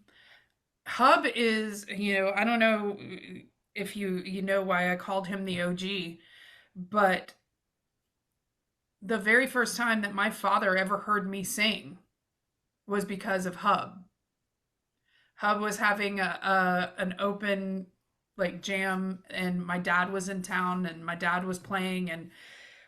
Hub is, I don't know if you know why I called him the OG, but the very first time that my father ever heard me sing was because of Hub. Hub was having an open like jam, and my dad was in town, and my dad was playing, and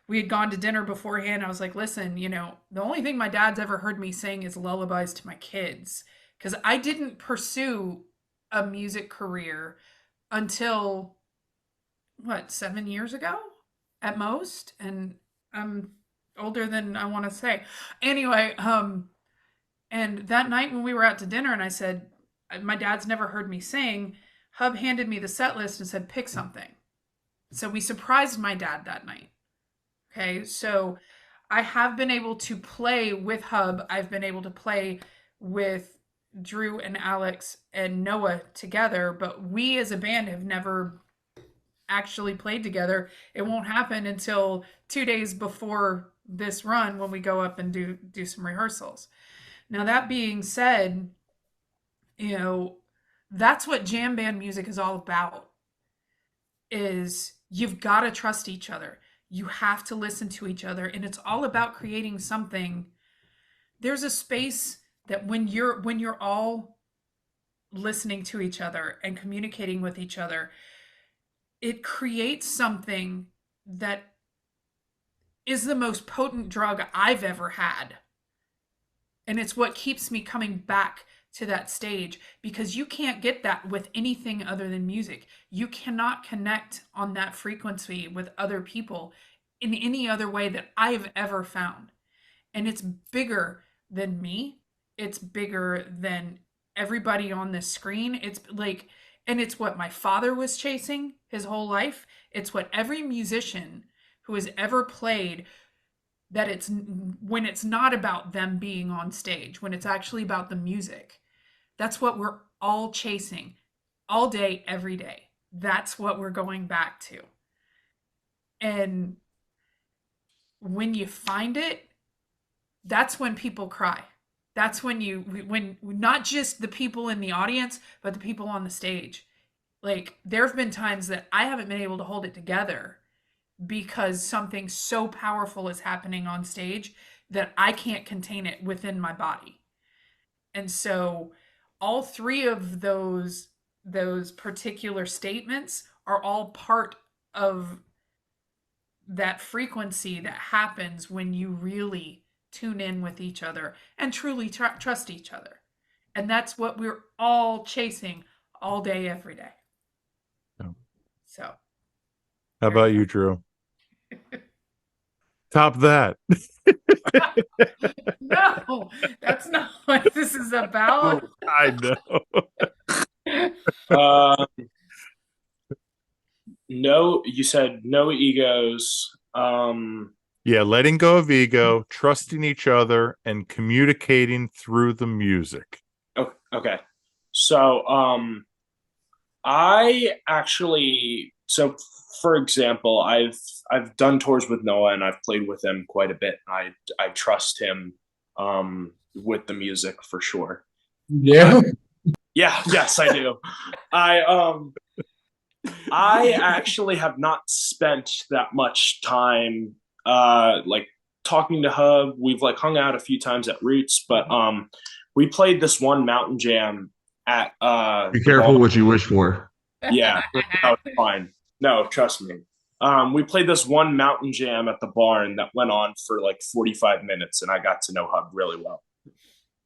we had gone to dinner beforehand. I was like, listen, the only thing my dad's ever heard me sing is lullabies to my kids, because I didn't pursue a music career until 7 years ago at most, and I'm older than I want to say. Anyway, and that night when we were out to dinner and I said, my dad's never heard me sing, Hub handed me the set list and said, pick something. So we surprised my dad that night. Okay, so I have been able to play with Hub. I've been able to play with Drew and Alex and Noah together, but we as a band have never actually played together. It won't happen until 2 days before this run when we go up and do some rehearsals. Now, that being said, that's what jam band music is all about, is you've got to trust each other. You have to listen to each other, and it's all about creating something. There's a space that when you're all listening to each other and communicating with each other, it creates something that is the most potent drug I've ever had. And it's what keeps me coming back to that stage, because you can't get that with anything other than music. You cannot connect on that frequency with other people in any other way that I've ever found. And it's bigger than me. It's bigger than everybody on this screen. It's like, and it's what my father was chasing his whole life. It's what every musician who has ever played, that it's when it's not about them being on stage, when it's actually about the music. That's what we're all chasing all day, every day. That's what we're going back to. And when you find it, that's when people cry. That's when not just the people in the audience, but the people on the stage. Like, there have been times that I haven't been able to hold it together because something so powerful is happening on stage that I can't contain it within my body. And so all three of those particular statements are all part of that frequency that happens when you really tune in with each other and truly trust each other. And that's what we're all chasing all day, every day. Yeah. So how about you, Drew? Top that. No, that's not what this is about. I know. No, you said no egos. Yeah, letting go of ego, trusting each other, and communicating through the music. Okay. So, I actually, so for example, I've done tours with Noah and I've played with him quite a bit. I trust him with the music for sure. Yeah. Yeah, yes, I do. I actually have not spent that much time like talking to Hub. We've like hung out a few times at Roots, but we played this one mountain jam at Be careful what you wish for. yeah, no, it's fine. No, trust me. We played this one mountain jam at the barn that went on for like 45 minutes, and I got to know Hub really well,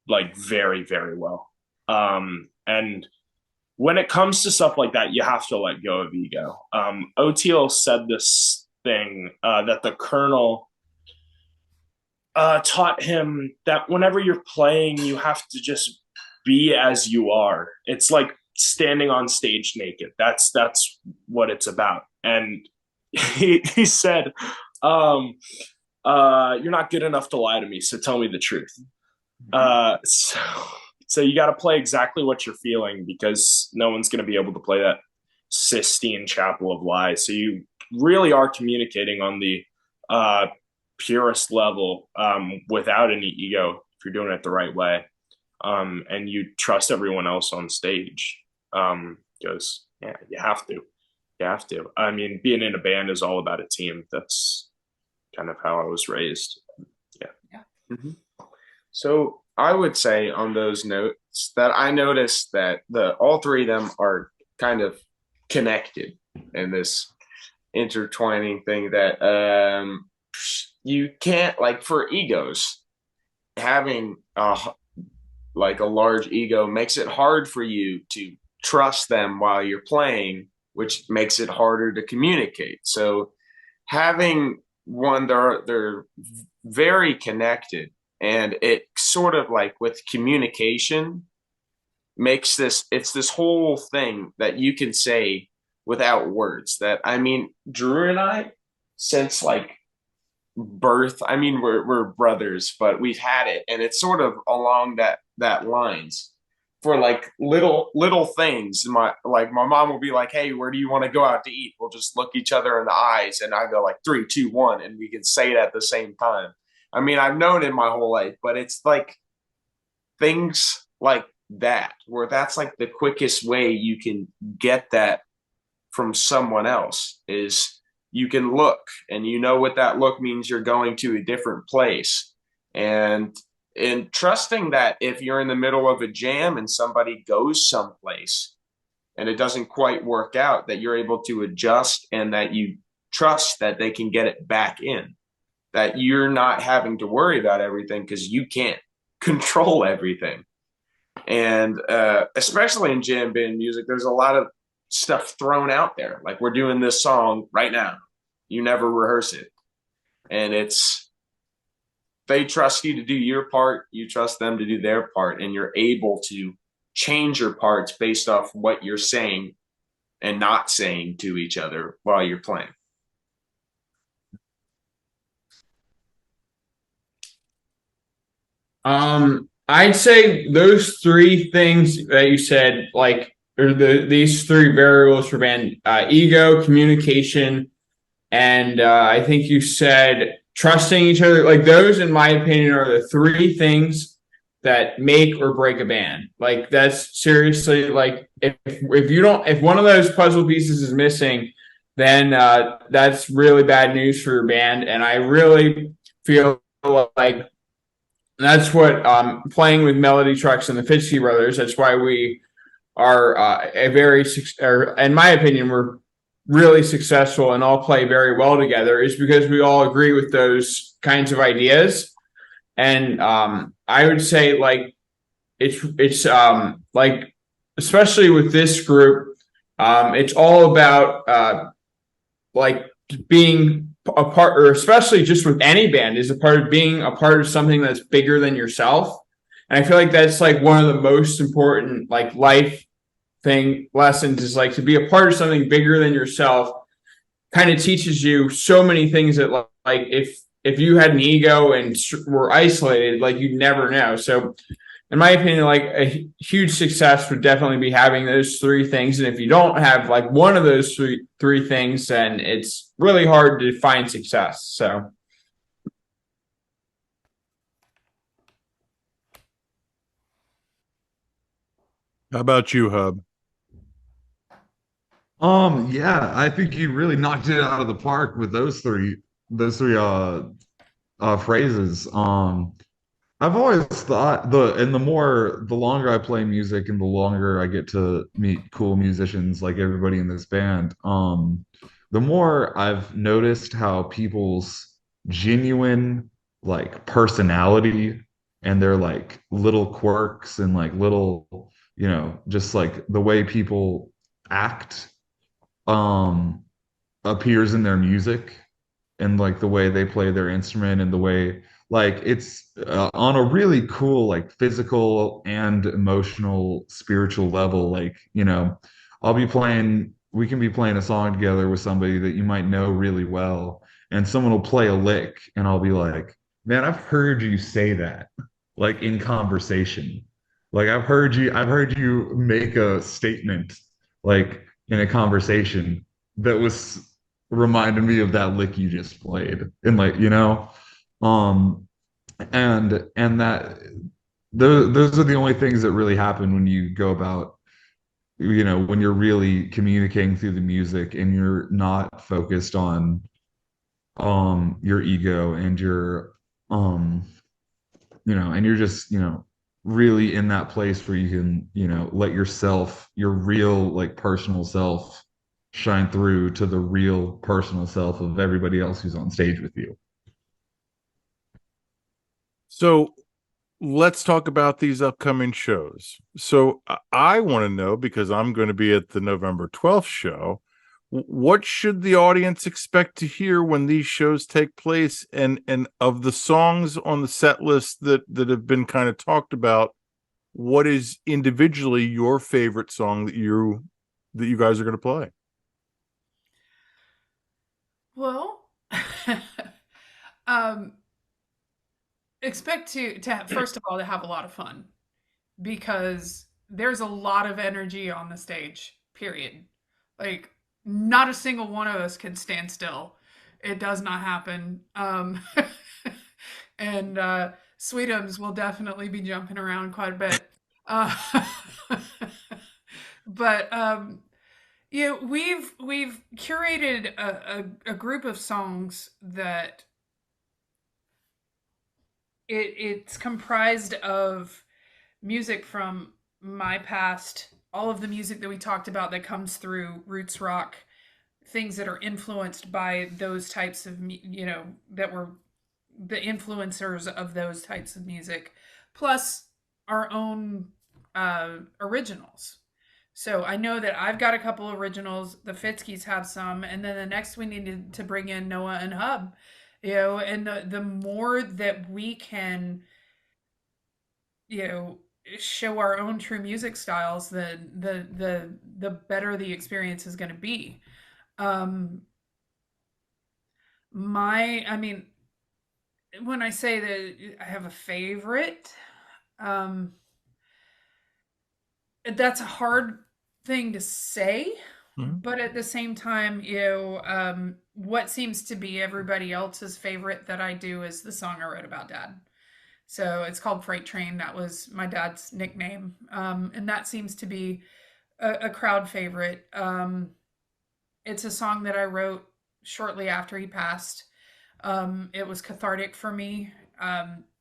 like very, very well. And when it comes to stuff like that, you have to let go of ego. Oteil said this thing that the Colonel taught him, that whenever you're playing, you have to just be as you are. It's like standing on stage naked. That's what it's about. And he said, you're not good enough to lie to me, so tell me the truth. So you got to play exactly what you're feeling, because no one's going to be able to play that Sistine Chapel of lies. So you really are communicating on the purest level without any ego, if you're doing it the right way. And you trust everyone else on stage, because yeah, you have to. I mean, being in a band is all about a team. That's kind of how I was raised. Yeah. Mm-hmm. So I would say on those notes that I noticed that all three of them are kind of connected in this intertwining thing, that you can't, like, for egos, having like a large ego makes it hard for you to trust them while you're playing, which makes it harder to communicate. So having one, they're very connected. And it sort of, like, with communication, makes it's this whole thing that you can say without words. That, I mean, Drew and I, since like birth, I mean, we're brothers, but we've had it, and it's sort of along that lines. For like little things, my mom will be like, "Hey, where do you want to go out to eat?" We'll just look each other in the eyes, and I go like 3, 2, 1, and we can say it at the same time. I mean, I've known it my whole life, but it's like things like that, where that's like the quickest way you can get that from someone else, is you can look, and you know what that look means. You're going to a different place, and trusting that if you're in the middle of a jam and somebody goes someplace and it doesn't quite work out, that you're able to adjust, and that you trust that they can get it back in. That you're not having to worry about everything, because you can't control everything. And especially in jam band music, there's a lot of stuff thrown out there. Like, we're doing this song right now. You never rehearse it. And they trust you to do your part. You trust them to do their part. And you're able to change your parts based off what you're saying and not saying to each other while you're playing. I'd say those three things that you said, like, or these three variables for band: ego, communication, and I think you said trusting each other. Like, those, in my opinion, are the three things that make or break a band. Like, that's seriously, like, if one of those puzzle pieces is missing, then that's really bad news for your band. And I really feel like that's what playing with Melody Trucks and the Fitzke Brothers. That's why we are in my opinion, we're really successful and all play very well together, is because we all agree with those kinds of ideas. And I would say, like, it's like, especially with this group, it's all about like being a part, or especially just with any band, is a part of being a part of something that's bigger than yourself. And I feel like that's like one of the most important, like, life lessons, is like, to be a part of something bigger than yourself kind of teaches you so many things that, like, if if you had an ego and were isolated, like you'd never know. So in my opinion, like a huge success would definitely be having those three things. And if you don't have like one of those three things, then it's really hard to find success. So How about you, Hub? Yeah, I think you really knocked it out of the park with those three phrases. I've always thought the longer I play music and the longer I get to meet cool musicians like everybody in this band, the more I've noticed how people's genuine like personality and their like little quirks and like little, just like the way people act um appears in their music and like the way they play their instrument and the way like it's on a really cool like physical and emotional spiritual level, like we can be playing a song together with somebody that you might know really well, and someone will play a lick and I'll be like, man, I've heard you say that like in conversation, like I've heard you make a statement like in a conversation that was reminded me of that lick you just played, and like um and that those are the only things that really happen when you go about, when you're really communicating through the music and you're not focused on your ego and your and you're just really in that place where you can let yourself, your real like personal self, shine through to the real personal self of everybody else who's on stage with you. So let's talk about these upcoming shows. So I want to know, because I'm going to be at the November 12th show, what should the audience expect to hear when these shows take place? And of the songs on the set list that have been kind of talked about, what is individually your favorite song that you guys are going to play? Well, expect to first of all to have a lot of fun, because there's a lot of energy on the stage. Period. Like, not a single one of us can stand still. It does not happen. And Sweetums will definitely be jumping around quite a bit. Uh, but yeah, we've curated a group of songs that it's comprised of music from my past, all of the music that we talked about that comes through roots rock, things that are influenced by those types of that were the influencers of those types of music, plus our own originals. So I know that I've got a couple originals, the Fitzkeys have some, and then the next we needed to bring in Noah and Hub, and the more that we can, you know, show our own true music styles, the better the experience is going to be. Um, I mean, when I say that I have a favorite, um, that's a hard thing to say, Mhm. but at the same time, what seems to be everybody else's favorite that I do is the song I wrote about Dad. So it's called Freight Train. That was my dad's nickname. And that seems to be a crowd favorite. It's a song that I wrote shortly after he passed. It was cathartic for me,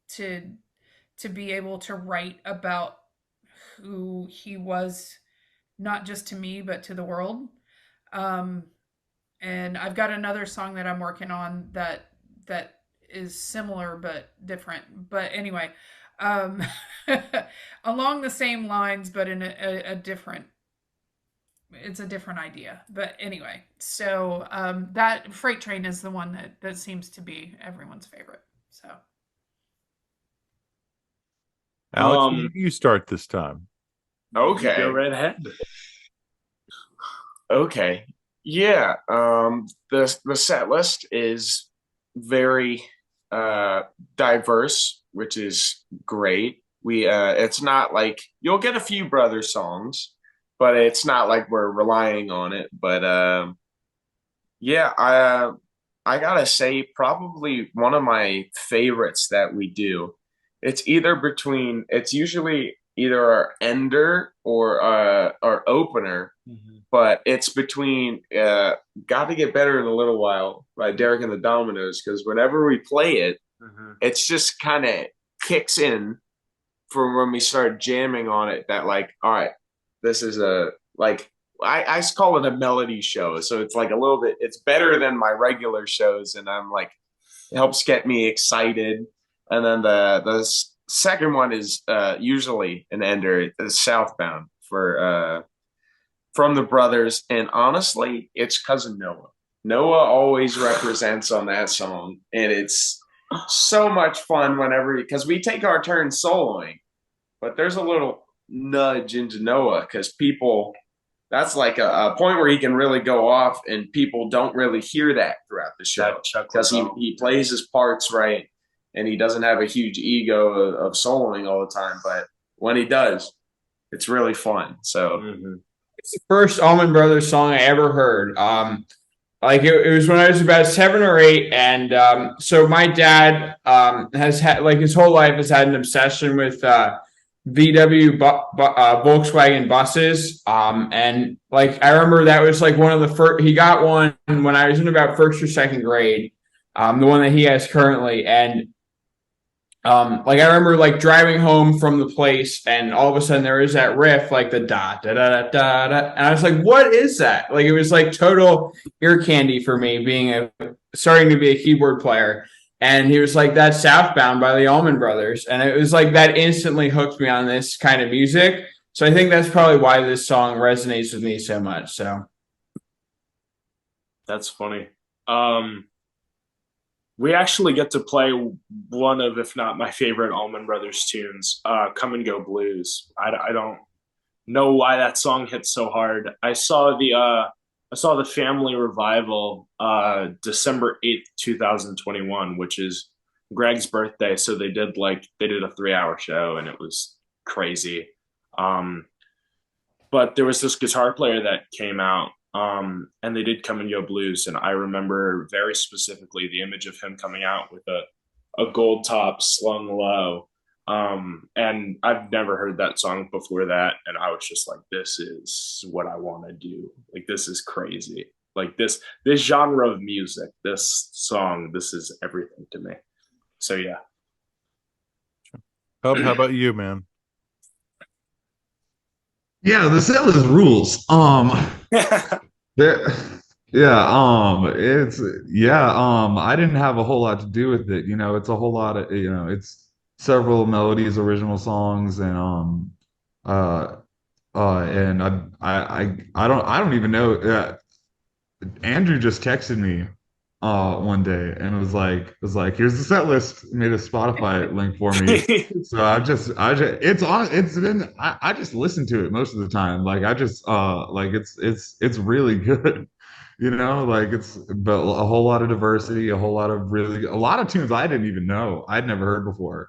to be able to write about who he was, not just to me but to the world. Um, and I've got another song that I'm working on that is similar but different. But anyway, um, along the same lines, but in a different. It's a different idea. But anyway, so that Freight Train is the one that seems to be everyone's favorite. So. Alex, Um, you start this time. Okay. Go right ahead. Okay. Yeah. The set list is very diverse, which is great. It's not like you'll get a few brother songs, but it's not like we're relying on it. But yeah, I gotta say, probably one of my favorites that we do. It's usually either our ender or our opener, but it's between "Got to Get Better in a Little While" by Derek and the Dominoes, because whenever we play it, it's just kind of kicks in from when we start jamming on it. That like, all right, this is a like I call it a melody show. So it's like a little bit, it's better than my regular shows. And I'm like, it helps get me excited. And then the second one is usually an ender, Southbound for from the brothers. And honestly, it's cousin Noah. Noah always represents on that song. And it's so much fun whenever, because we take our turn soloing, but there's a little nudge into Noah because people, that's like a point where he can really go off, and people don't really hear that throughout the show because he plays his parts right, and he doesn't have a huge ego of soloing all the time. But when he does, it's really fun. So It's the first Allman Brothers song I ever heard. Like it was when I was about 7 or 8, and so my dad has had, like, his whole life has had an obsession with VW Volkswagen buses, and like I remember that was like one of the first. He got one when I was in about first or second grade, the one that he has currently, and like I remember like driving home from the place, and all of a sudden there was that riff, like the da da da da da da, and I was like, "What is that?" Like it was like total ear candy for me, starting to be a keyboard player. And he was like, "That's Southbound by the Allman Brothers," and it was like that instantly hooked me on this kind of music. So I think that's probably why this song resonates with me so much. So That's funny. We actually get to play one of, if not my favorite Allman Brothers tunes, "Come and Go Blues." I don't know why that song hit so hard. I saw the Family Revival December 8th, 2021, which is Greg's birthday. So they did a 3-hour show, and it was crazy. But there was this guitar player that came out, and they did "Come and Go Blues," and I remember very specifically the image of him coming out with a gold top slung low. And I've never heard that song before that, and I was just like, this is what I want to do. Like, this is crazy. Like this genre of music, this song, this is everything to me. So yeah. Hub, how about you, man? Yeah, the set list rules. There, I didn't have a whole lot to do with it. You know, it's a whole lot of, it's several melodies, original songs, and I don't even know. Andrew just texted me one day and was like, here's the set list, made a Spotify link for me. So I just listen to it most of the time. Like I just like it's really good. But a whole lot of diversity, a lot of tunes I didn't even know. I'd never heard before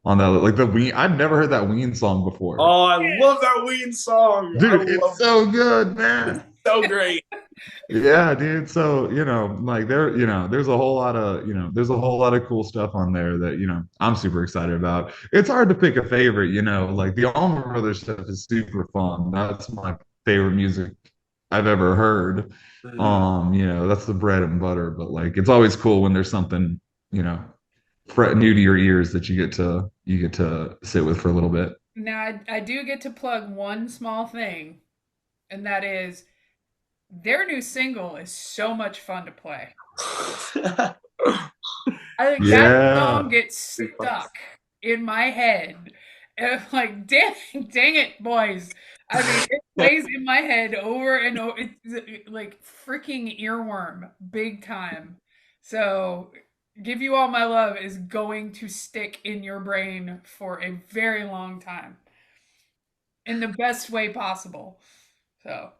on that. Like the Ween, I've never heard that Ween song before. Oh, I love that Ween song. Dude, it's so good, man. So great. Yeah, dude. So, there's a whole lot of cool stuff on there that, I'm super excited about. It's hard to pick a favorite, like the Allman Brothers stuff is super fun. That's my favorite music I've ever heard. That's the bread and butter, but like it's always cool when there's something, new to your ears that you get to sit with for a little bit. Now, I do get to plug one small thing, and that is their new single is so much fun to play. I think that song gets stuck in my head. And I'm like, dang it, boys. I mean, it plays in my head over and over. It's like freaking earworm, big time. So, "Give You All My Love" is going to stick in your brain for a very long time in the best way possible. So,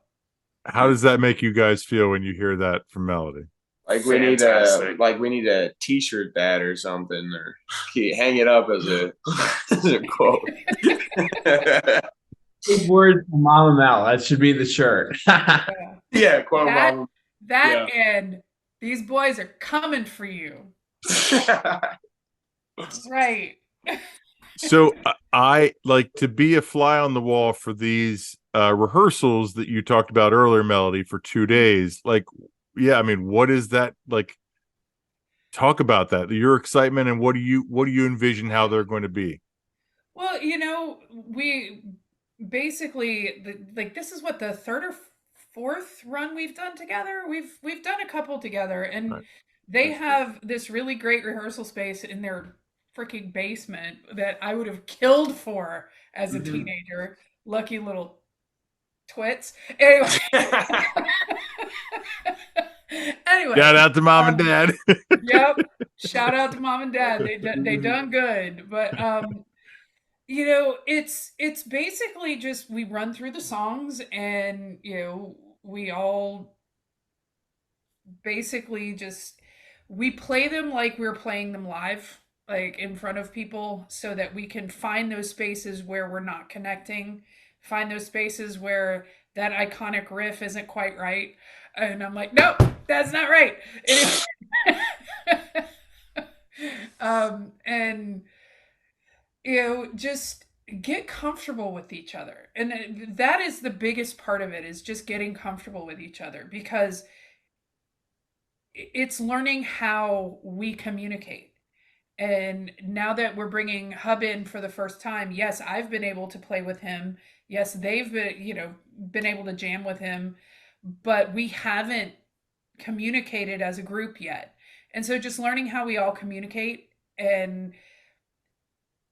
How does that make you guys feel when you hear that from Melody? Like Fantastic. we need a T-shirt that or something, or hang it up as a as a quote. Big words from Mama Mel. That should be the shirt. Yeah. Yeah, quote That mom. that and these boys are coming for you. Right. So I like to be a fly on the wall for these rehearsals that you talked about earlier, Melody, for 2 days. Like, yeah, I mean, what is that like? Talk about that, your excitement, and what do you envision how they're going to be? Well, we basically like this is what the third or fourth run we've done together. We've done a couple together, and Right. they have this really great rehearsal space in their freaking basement that I would have killed for as a teenager. Lucky little twits. Anyway. Anyway, Shout out to mom and dad. yep. Shout out to mom and dad. They done good. But it's basically just we run through the songs, and we all basically just we play them like we're playing them live, like in front of people, so that we can find those spaces where we're not connecting, find those spaces where that iconic riff isn't quite right. And I'm like, nope, that's not right. And just get comfortable with each other. And that is the biggest part of it, is just getting comfortable with each other, because it's learning how we communicate. And now that we're bringing Hub in for the first time, yes, I've been able to play with him. Yes, they've been able to jam with him, but we haven't communicated as a group yet. And so just learning how we all communicate, and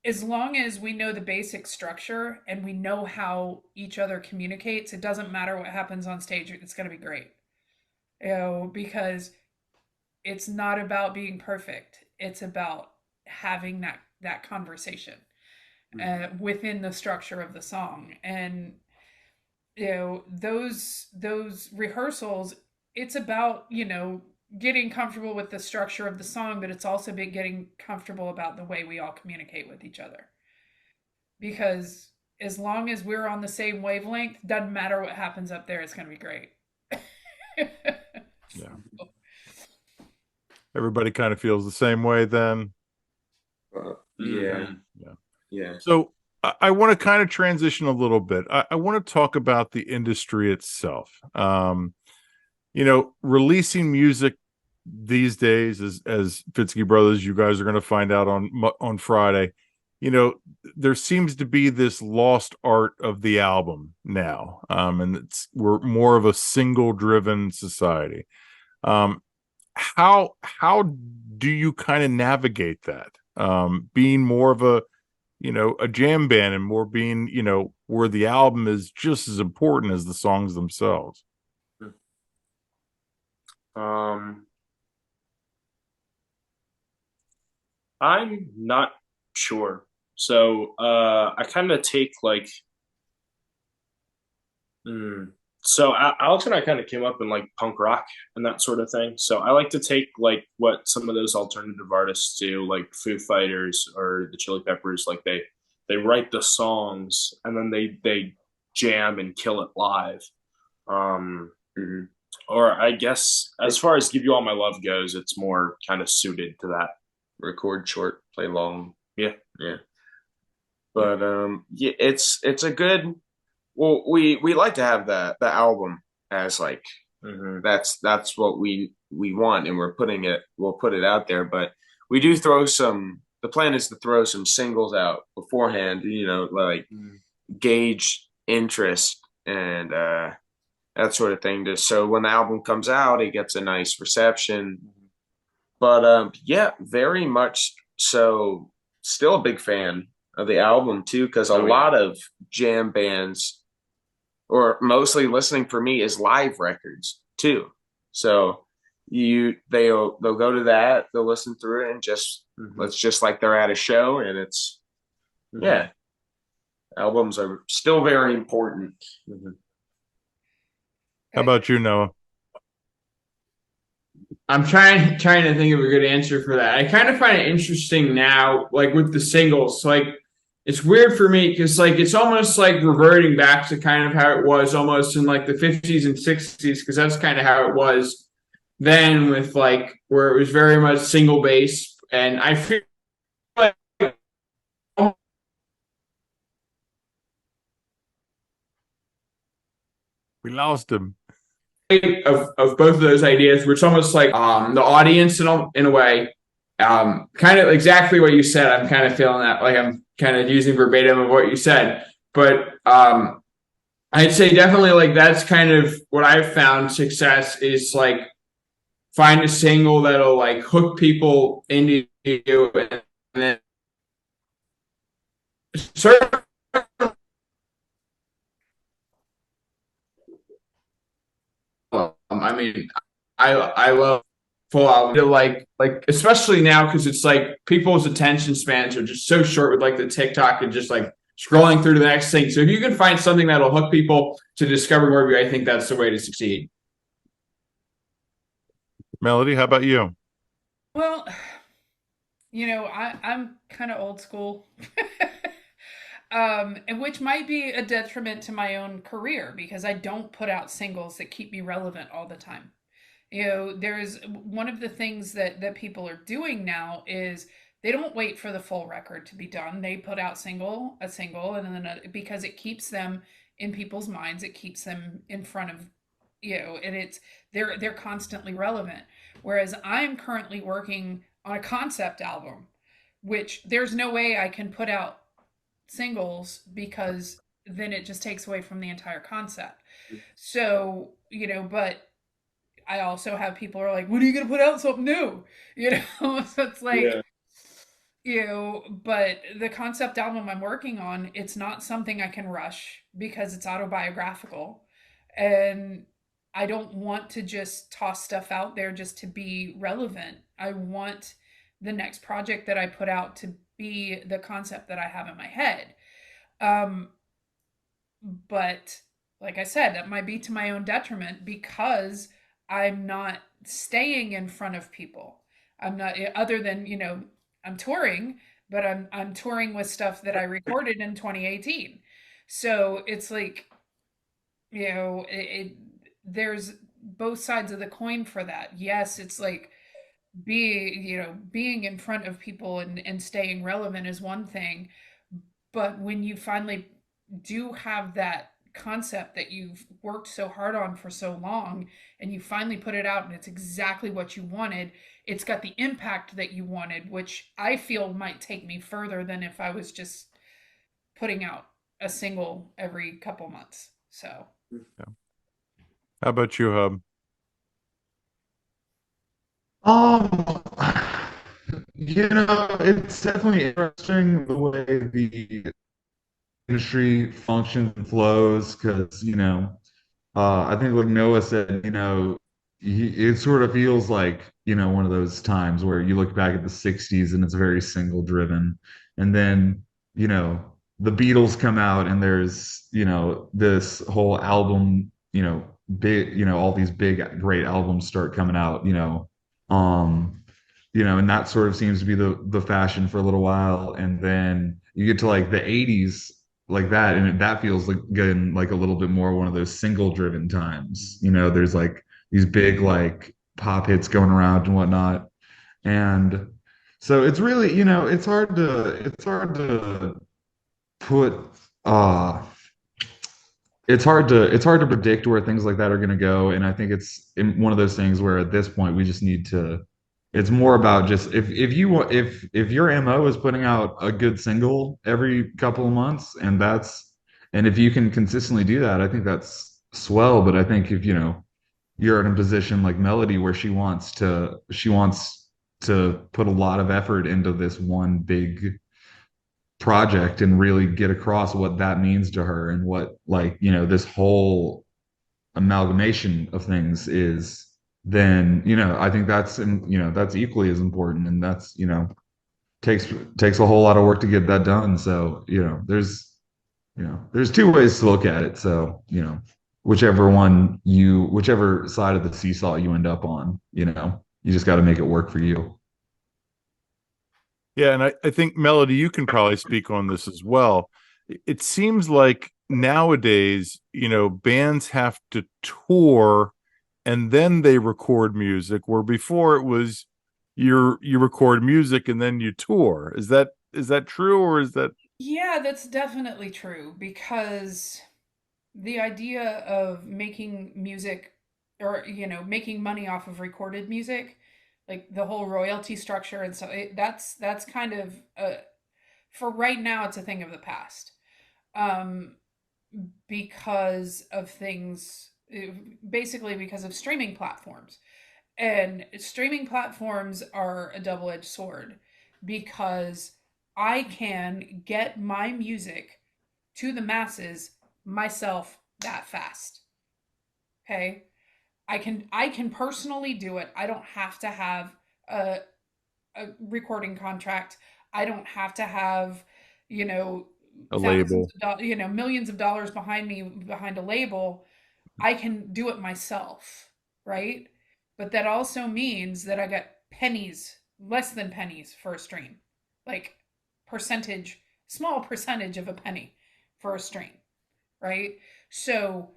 as long as we know the basic structure and we know how each other communicates, it doesn't matter what happens on stage, it's going to be great. Because it's not about being perfect. It's about having that conversation within the structure of the song. And those rehearsals, it's about getting comfortable with the structure of the song, but it's also been getting comfortable about the way we all communicate with each other. Because as long as we're on the same wavelength, doesn't matter what happens up there, it's going to be great. Yeah. Everybody kind of feels the same way then. Yeah. Yeah. Yeah. So I want to kind of transition a little bit. I want to talk about the industry itself. Releasing music these days, as Fitzky Brothers, you guys are going to find out on Friday. There seems to be this lost art of the album now, and we're more of a single-driven society. How do you kind of navigate that? Being more of a jam band, and more being, where the album is just as important as the songs themselves. I'm not sure. So I kind of take like so Alex and I kind of came up in like punk rock and that sort of thing. So I like to take like what some of those alternative artists do, like Foo Fighters or the Chili Peppers. Like they write the songs and then they jam and kill it live. Or I guess as far as Give You All My Love goes, it's more kind of suited to that. Record short, play long. Yeah. But yeah, it's a good. Well, we like to have the album as like that's what we want, and we'll put it out there. But we do throw some. The plan is to throw some singles out beforehand, like gauge interest and that sort of thing. So when the album comes out, it gets a nice reception. But yeah, very much so. Still a big fan of the album too, because a lot of jam bands, or mostly listening for me, is live records too. So they'll go to that, they'll listen through it, and it's just like they're at a show, and it's yeah. Albums are still very important. How about you, Noah? I'm trying to think of a good answer for that. I kind of find it interesting now, like with the singles. Like it's weird for me because like it's almost like reverting back to kind of how it was almost in like the 50s and 60s, because that's kind of how it was then, with like where it was very much single bass. And I feel like We lost him. of both of those ideas, where it's almost like the audience in a way, kind of exactly what you said. I'm kind of feeling that, like I'm kind of using verbatim of what you said, but I'd say definitely like that's kind of what I've found success is, like find a single that'll like hook people into you, and then certain. I mean, I love full album. Like especially now because it's like people's attention spans are just so short with like the TikTok and just like scrolling through to the next thing. So if you can find something that'll hook people to discover more of you, I think that's the way to succeed. Melody, how about you? Well, I'm kind of old school. And which might be a detriment to my own career because I don't put out singles that keep me relevant all the time. There's one of the things that people are doing now is they don't wait for the full record to be done. They put out a single, and then because it keeps them in people's minds, it keeps them in front of and they're constantly relevant. Whereas I'm currently working on a concept album, which there's no way I can put out singles because then it just takes away from the entire concept. So, but I also have people who are like, when are you going to put out something new? So it's like, Yeah. But the concept album I'm working on, it's not something I can rush because it's autobiographical. And I don't want to just toss stuff out there just to be relevant. I want the next project that I put out to be the concept that I have in my head. Um, but like I said, that might be to my own detriment because I'm not staying in front of people. I'm not, other than, I'm touring, but I'm touring with stuff that I recorded in 2018. So it's like, there's both sides of the coin for that. Yes, it's like being in front of people and staying relevant is one thing, but when you finally do have that concept that you've worked so hard on for so long and you finally put it out and it's exactly what you wanted, it's got the impact that you wanted, which I feel might take me further than if I was just putting out a single every couple months. So How about you, Hub? Um, it's definitely interesting the way the industry functions and flows because, I think what Noah said, it sort of feels like, one of those times where you look back at the 60s and it's very single driven. And then, the Beatles come out and there's, this whole album, big, all these big, great albums start coming out, um, and that sort of seems to be the fashion for a little while. And then you get to like the 80s like that, and that feels like getting like a little bit more one of those single driven times. There's like these big like pop hits going around and whatnot. And so it's really, it's hard to put it's hard to predict where things like that are going to go. And I think it's one of those things where at this point we just need to, it's more about just if you want, if your MO is putting out a good single every couple of months, and if you can consistently do that, I think that's swell. But I think if you're in a position like Melody where she wants to put a lot of effort into this one big project and really get across what that means to her and what, like, this whole amalgamation of things is, then I think that's equally as important, and that's takes a whole lot of work to get that done. So there's two ways to look at it. So whichever side of the seesaw you end up on, You just got to make it work for you. Yeah, and I think Melody, you can probably speak on this as well. It seems like nowadays, bands have to tour and then they record music, where before it was you record music and then you tour. Is that true, or is that? Yeah, that's definitely true because the idea of making music or making money off of recorded music, like the whole royalty structure and so that's kind of for right now it's a thing of the past. Um because of things, basically because of streaming platforms. And streaming platforms are a double-edged sword because I can get my music to the masses myself that fast. Okay? I can personally do it. I don't have to have a a recording contract. I don't have to have, you know, A thousands label. of dollars, millions of dollars behind me behind a label. I can do it myself, right? But that also means that I got pennies, less than pennies for a stream. Like percentage, small percentage of a penny for a stream, right? So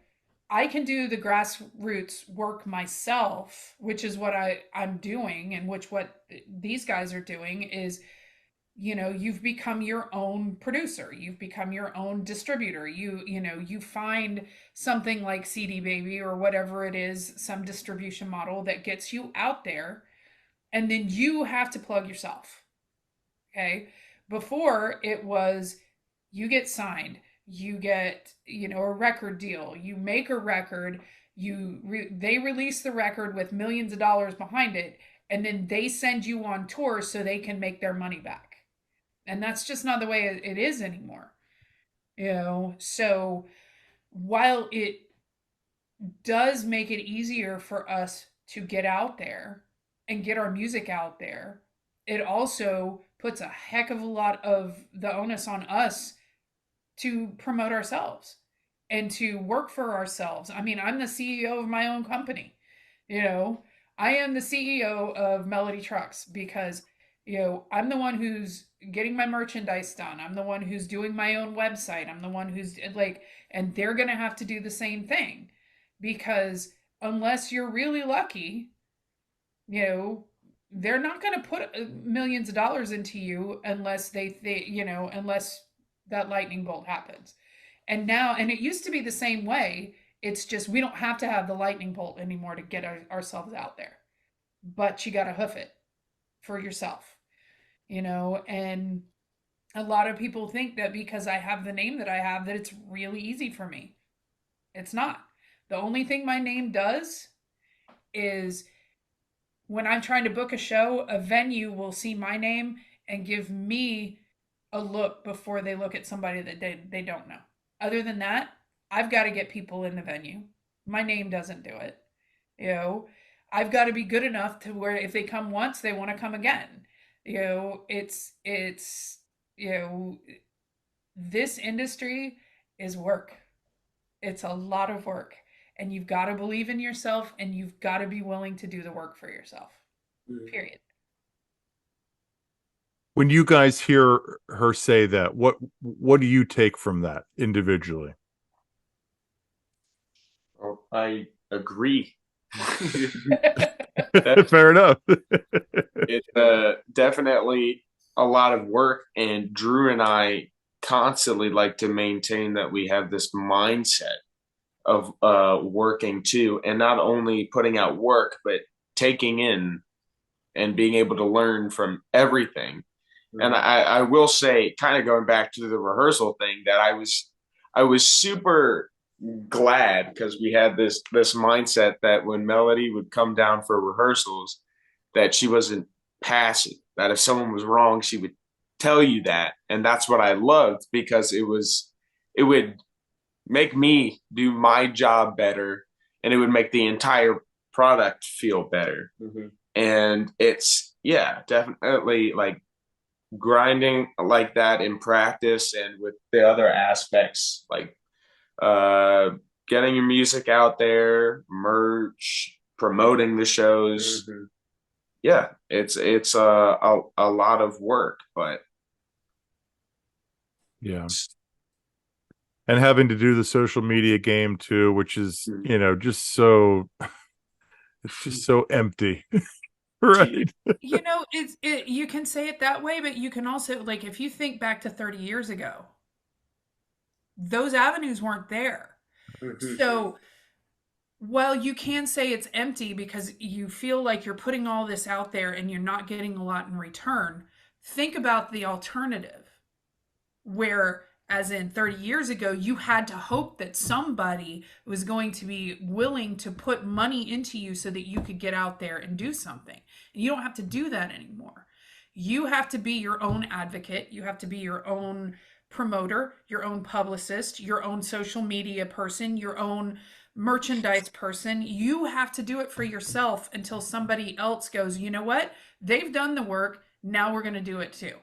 I can do the grassroots work myself, which is what I'm doing, and which what these guys are doing is, you've become your own producer, you've become your own distributor. You find something like CD Baby or whatever it is, some distribution model that gets you out there, and then you have to plug yourself. Okay. Before it was you get signed, you get, a record deal, you make a record, they release the record with millions of dollars behind it, and then they send you on tour so they can make their money back. And that's just not the way it is anymore. So while it does make it easier for us to get out there and get our music out there, it also puts a heck of a lot of the onus on us to promote ourselves and to work for ourselves. I mean, I'm the CEO of my own company. You know, I am the CEO of Melody Trucks because, I'm the one who's getting my merchandise done. I'm the one who's doing my own website. I'm the one who's like, and they're going to have to do the same thing because unless you're really lucky, you know, they're not going to put millions of dollars into you unless unless that lightning bolt happens. And it used to be the same way. It's just we don't have to have the lightning bolt anymore to get ourselves out there. But you got to hoof it for yourself, and a lot of people think that because I have the name that I have, that it's really easy for me. It's not. The only thing my name does is when I'm trying to book a show, a venue will see my name and give me a look before they look at somebody that they don't know. Other than that, I've got to get people in the venue. My name doesn't do it. You know, I've got to be good enough to where if they come once, they want to come again. It's this industry is work. It's a lot of work. And you've got to believe in yourself and you've got to be willing to do the work for yourself. Period. When you guys hear her say that, what do you take from that individually? Well, I agree. Fair enough. It's definitely a lot of work, and Drew and I constantly like to maintain that we have this mindset of working too, and not only putting out work, but taking in and being able to learn from everything. Mm-hmm. And I will say, kind of going back to the rehearsal thing, that I was super glad because we had this mindset that when Melody would come down for rehearsals, that she wasn't passive, that if someone was wrong, she would tell you that. And that's what I loved, because it would make me do my job better, and it would make the entire product feel better. Mm-hmm. And it's, yeah, definitely like grinding like that in practice and with the other aspects, like getting your music out there, merch, promoting the shows. Mm-hmm. yeah, it's a lot of work, but Yeah. And having to do the social media game too, which is, just so, it's just so empty. Right. You can say it that way, but you can also, like, if you think back to 30 years ago, those avenues weren't there. So while you can say it's empty because you feel like you're putting all this out there and you're not getting a lot in return, think about the alternative, where, as in 30 years ago, you had to hope that somebody was going to be willing to put money into you so that you could get out there and do something. And you don't have to do that anymore. You have to be your own advocate. You have to be your own promoter, your own publicist, your own social media person, your own merchandise person. You have to do it for yourself until somebody else goes, you know what? They've done the work. Now we're going to do it too,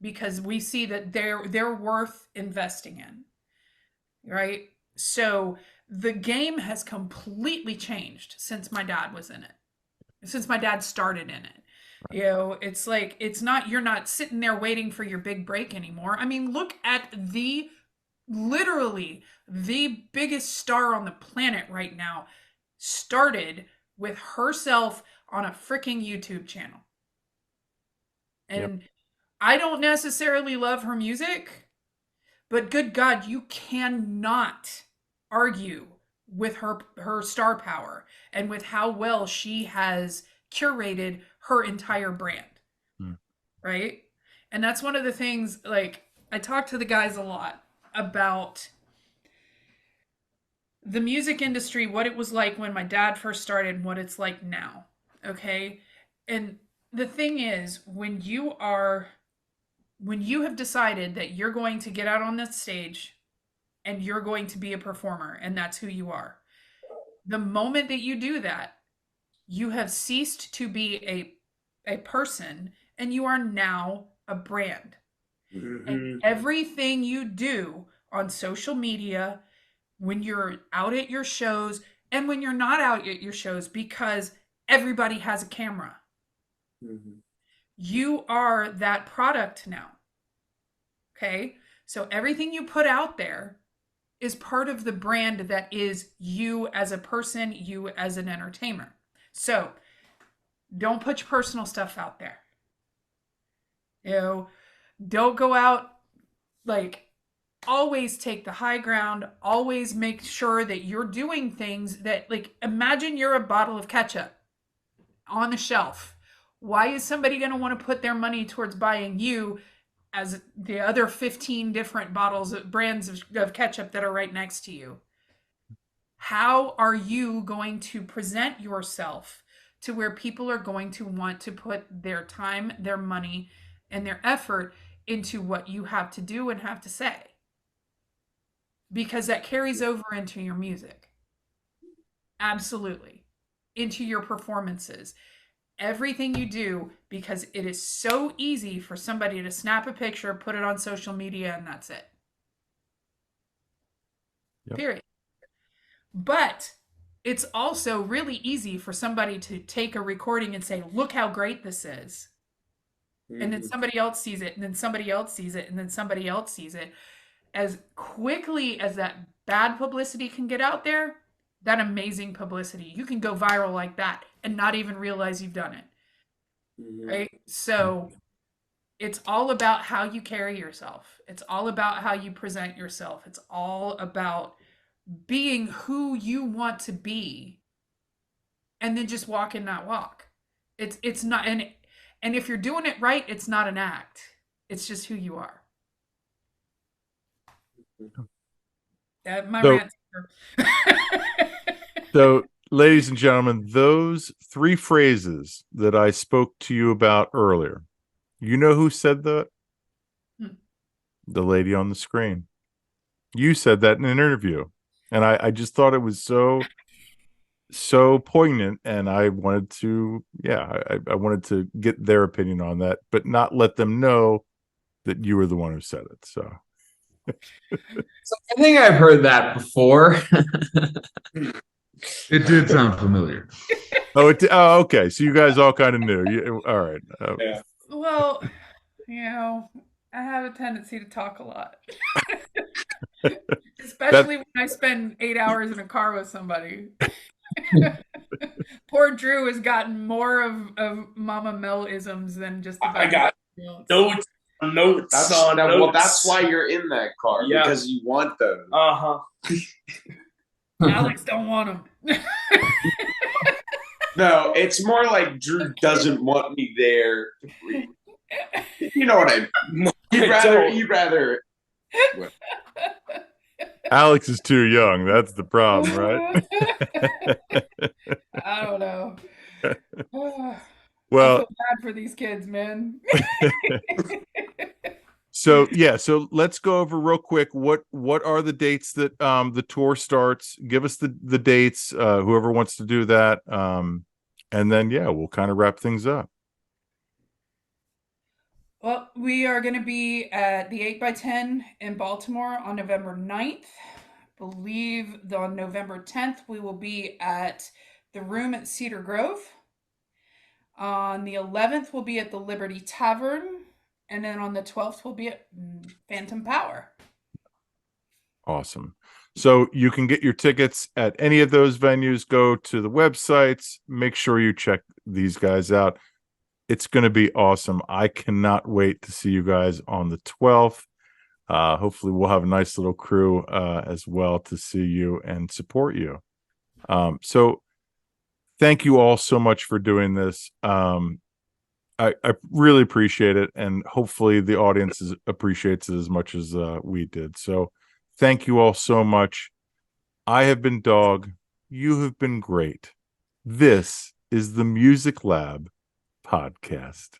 because we see that they're worth investing in, right? So the game has completely changed since my dad was in it, since my dad started in it. It's like, you're not sitting there waiting for your big break anymore. I mean, look at literally the biggest star on the planet right now started with herself on a freaking YouTube channel. And I don't necessarily love her music, but good God, you cannot argue with her star power and with how well she has curated her entire brand. Right? And that's one of the things, like, I talk to the guys a lot about the music industry, what it was like when my dad first started and what it's like now. Okay? And the thing is, when you have decided that you're going to get out on this stage and you're going to be a performer and that's who you are, the moment that you do that, you have ceased to be a person and you are now a brand. And everything you do on social media, when you're out at your shows and when you're not out at your shows, because everybody has a camera, you are that product now. Okay? So everything you put out there is part of the brand that is you as a person, you as an entertainer. So don't put your personal stuff out there. Don't go out, like, always take the high ground. Always make sure that you're doing things that, like, imagine you're a bottle of ketchup on the shelf. Why is somebody going to want to put their money towards buying you as the other 15 different brands of ketchup that are right next to you? How are you going to present yourself to where people are going to want to put their time, their money, and their effort into what you have to do and have to say? Because that carries over into your music. Absolutely. Into your performances. Everything you do, because it is so easy for somebody to snap a picture, put it on social media, and that's it. Yep. Period. But it's also really easy for somebody to take a recording and say, look how great this is. And then somebody else sees it, and then somebody else sees it, and then somebody else sees it. As quickly as that bad publicity can get out there, that amazing publicity, you can go viral like that and not even realize you've done it. Right? So it's all about how you carry yourself. It's all about how you present yourself. It's all about being who you want to be, and then just walking that walk. It's not, and if you're doing it right, it's not an act. It's just who you are. Rant. So, ladies and gentlemen, those three phrases that I spoke to you about earlier, you know who said that? The lady on the screen. You said that in an interview. And I just thought it was so poignant, and I wanted to, I wanted to get their opinion on that, but not let them know that you were the one who said it. So I think I've heard that before. It did sound familiar. Okay. So you guys all kind of knew. All right. Yeah. Well, I have a tendency to talk a lot. Especially when I spend 8 hours in a car with somebody. Poor Drew has gotten more of Mama Mel isms than just about I got notes. That's why you're in that car, Yeah. because you want those. Uh-huh. Alex don't want them. No, it's more like Drew doesn't want me there. You know what I mean? You'd rather. Alex is too young. That's the problem, right? I don't know. I Well, feel bad for these kids, man. so let's go over real quick what are the dates that the tour starts. Give us the dates, whoever wants to do that. And then we'll kind of wrap things up. Well, we are going to be at the 8x10 in Baltimore on November 9th. Believe on November 10th, we will be at the Room at Cedar Grove. On the 11th, we'll be at the Liberty Tavern. And then on the 12th, we'll be at Phantom Power. Awesome. So you can get your tickets at any of those venues. Go to the websites. Make sure you check these guys out. It's going to be awesome. I cannot wait to see you guys on the 12th. Hopefully we'll have a nice little crew as well to see you and support you. So thank you all so much for doing this. I really appreciate it, and hopefully the audience appreciates it as much as we did. So thank you all so much. I have been Dog. You have been great. This is the Music Lab podcast.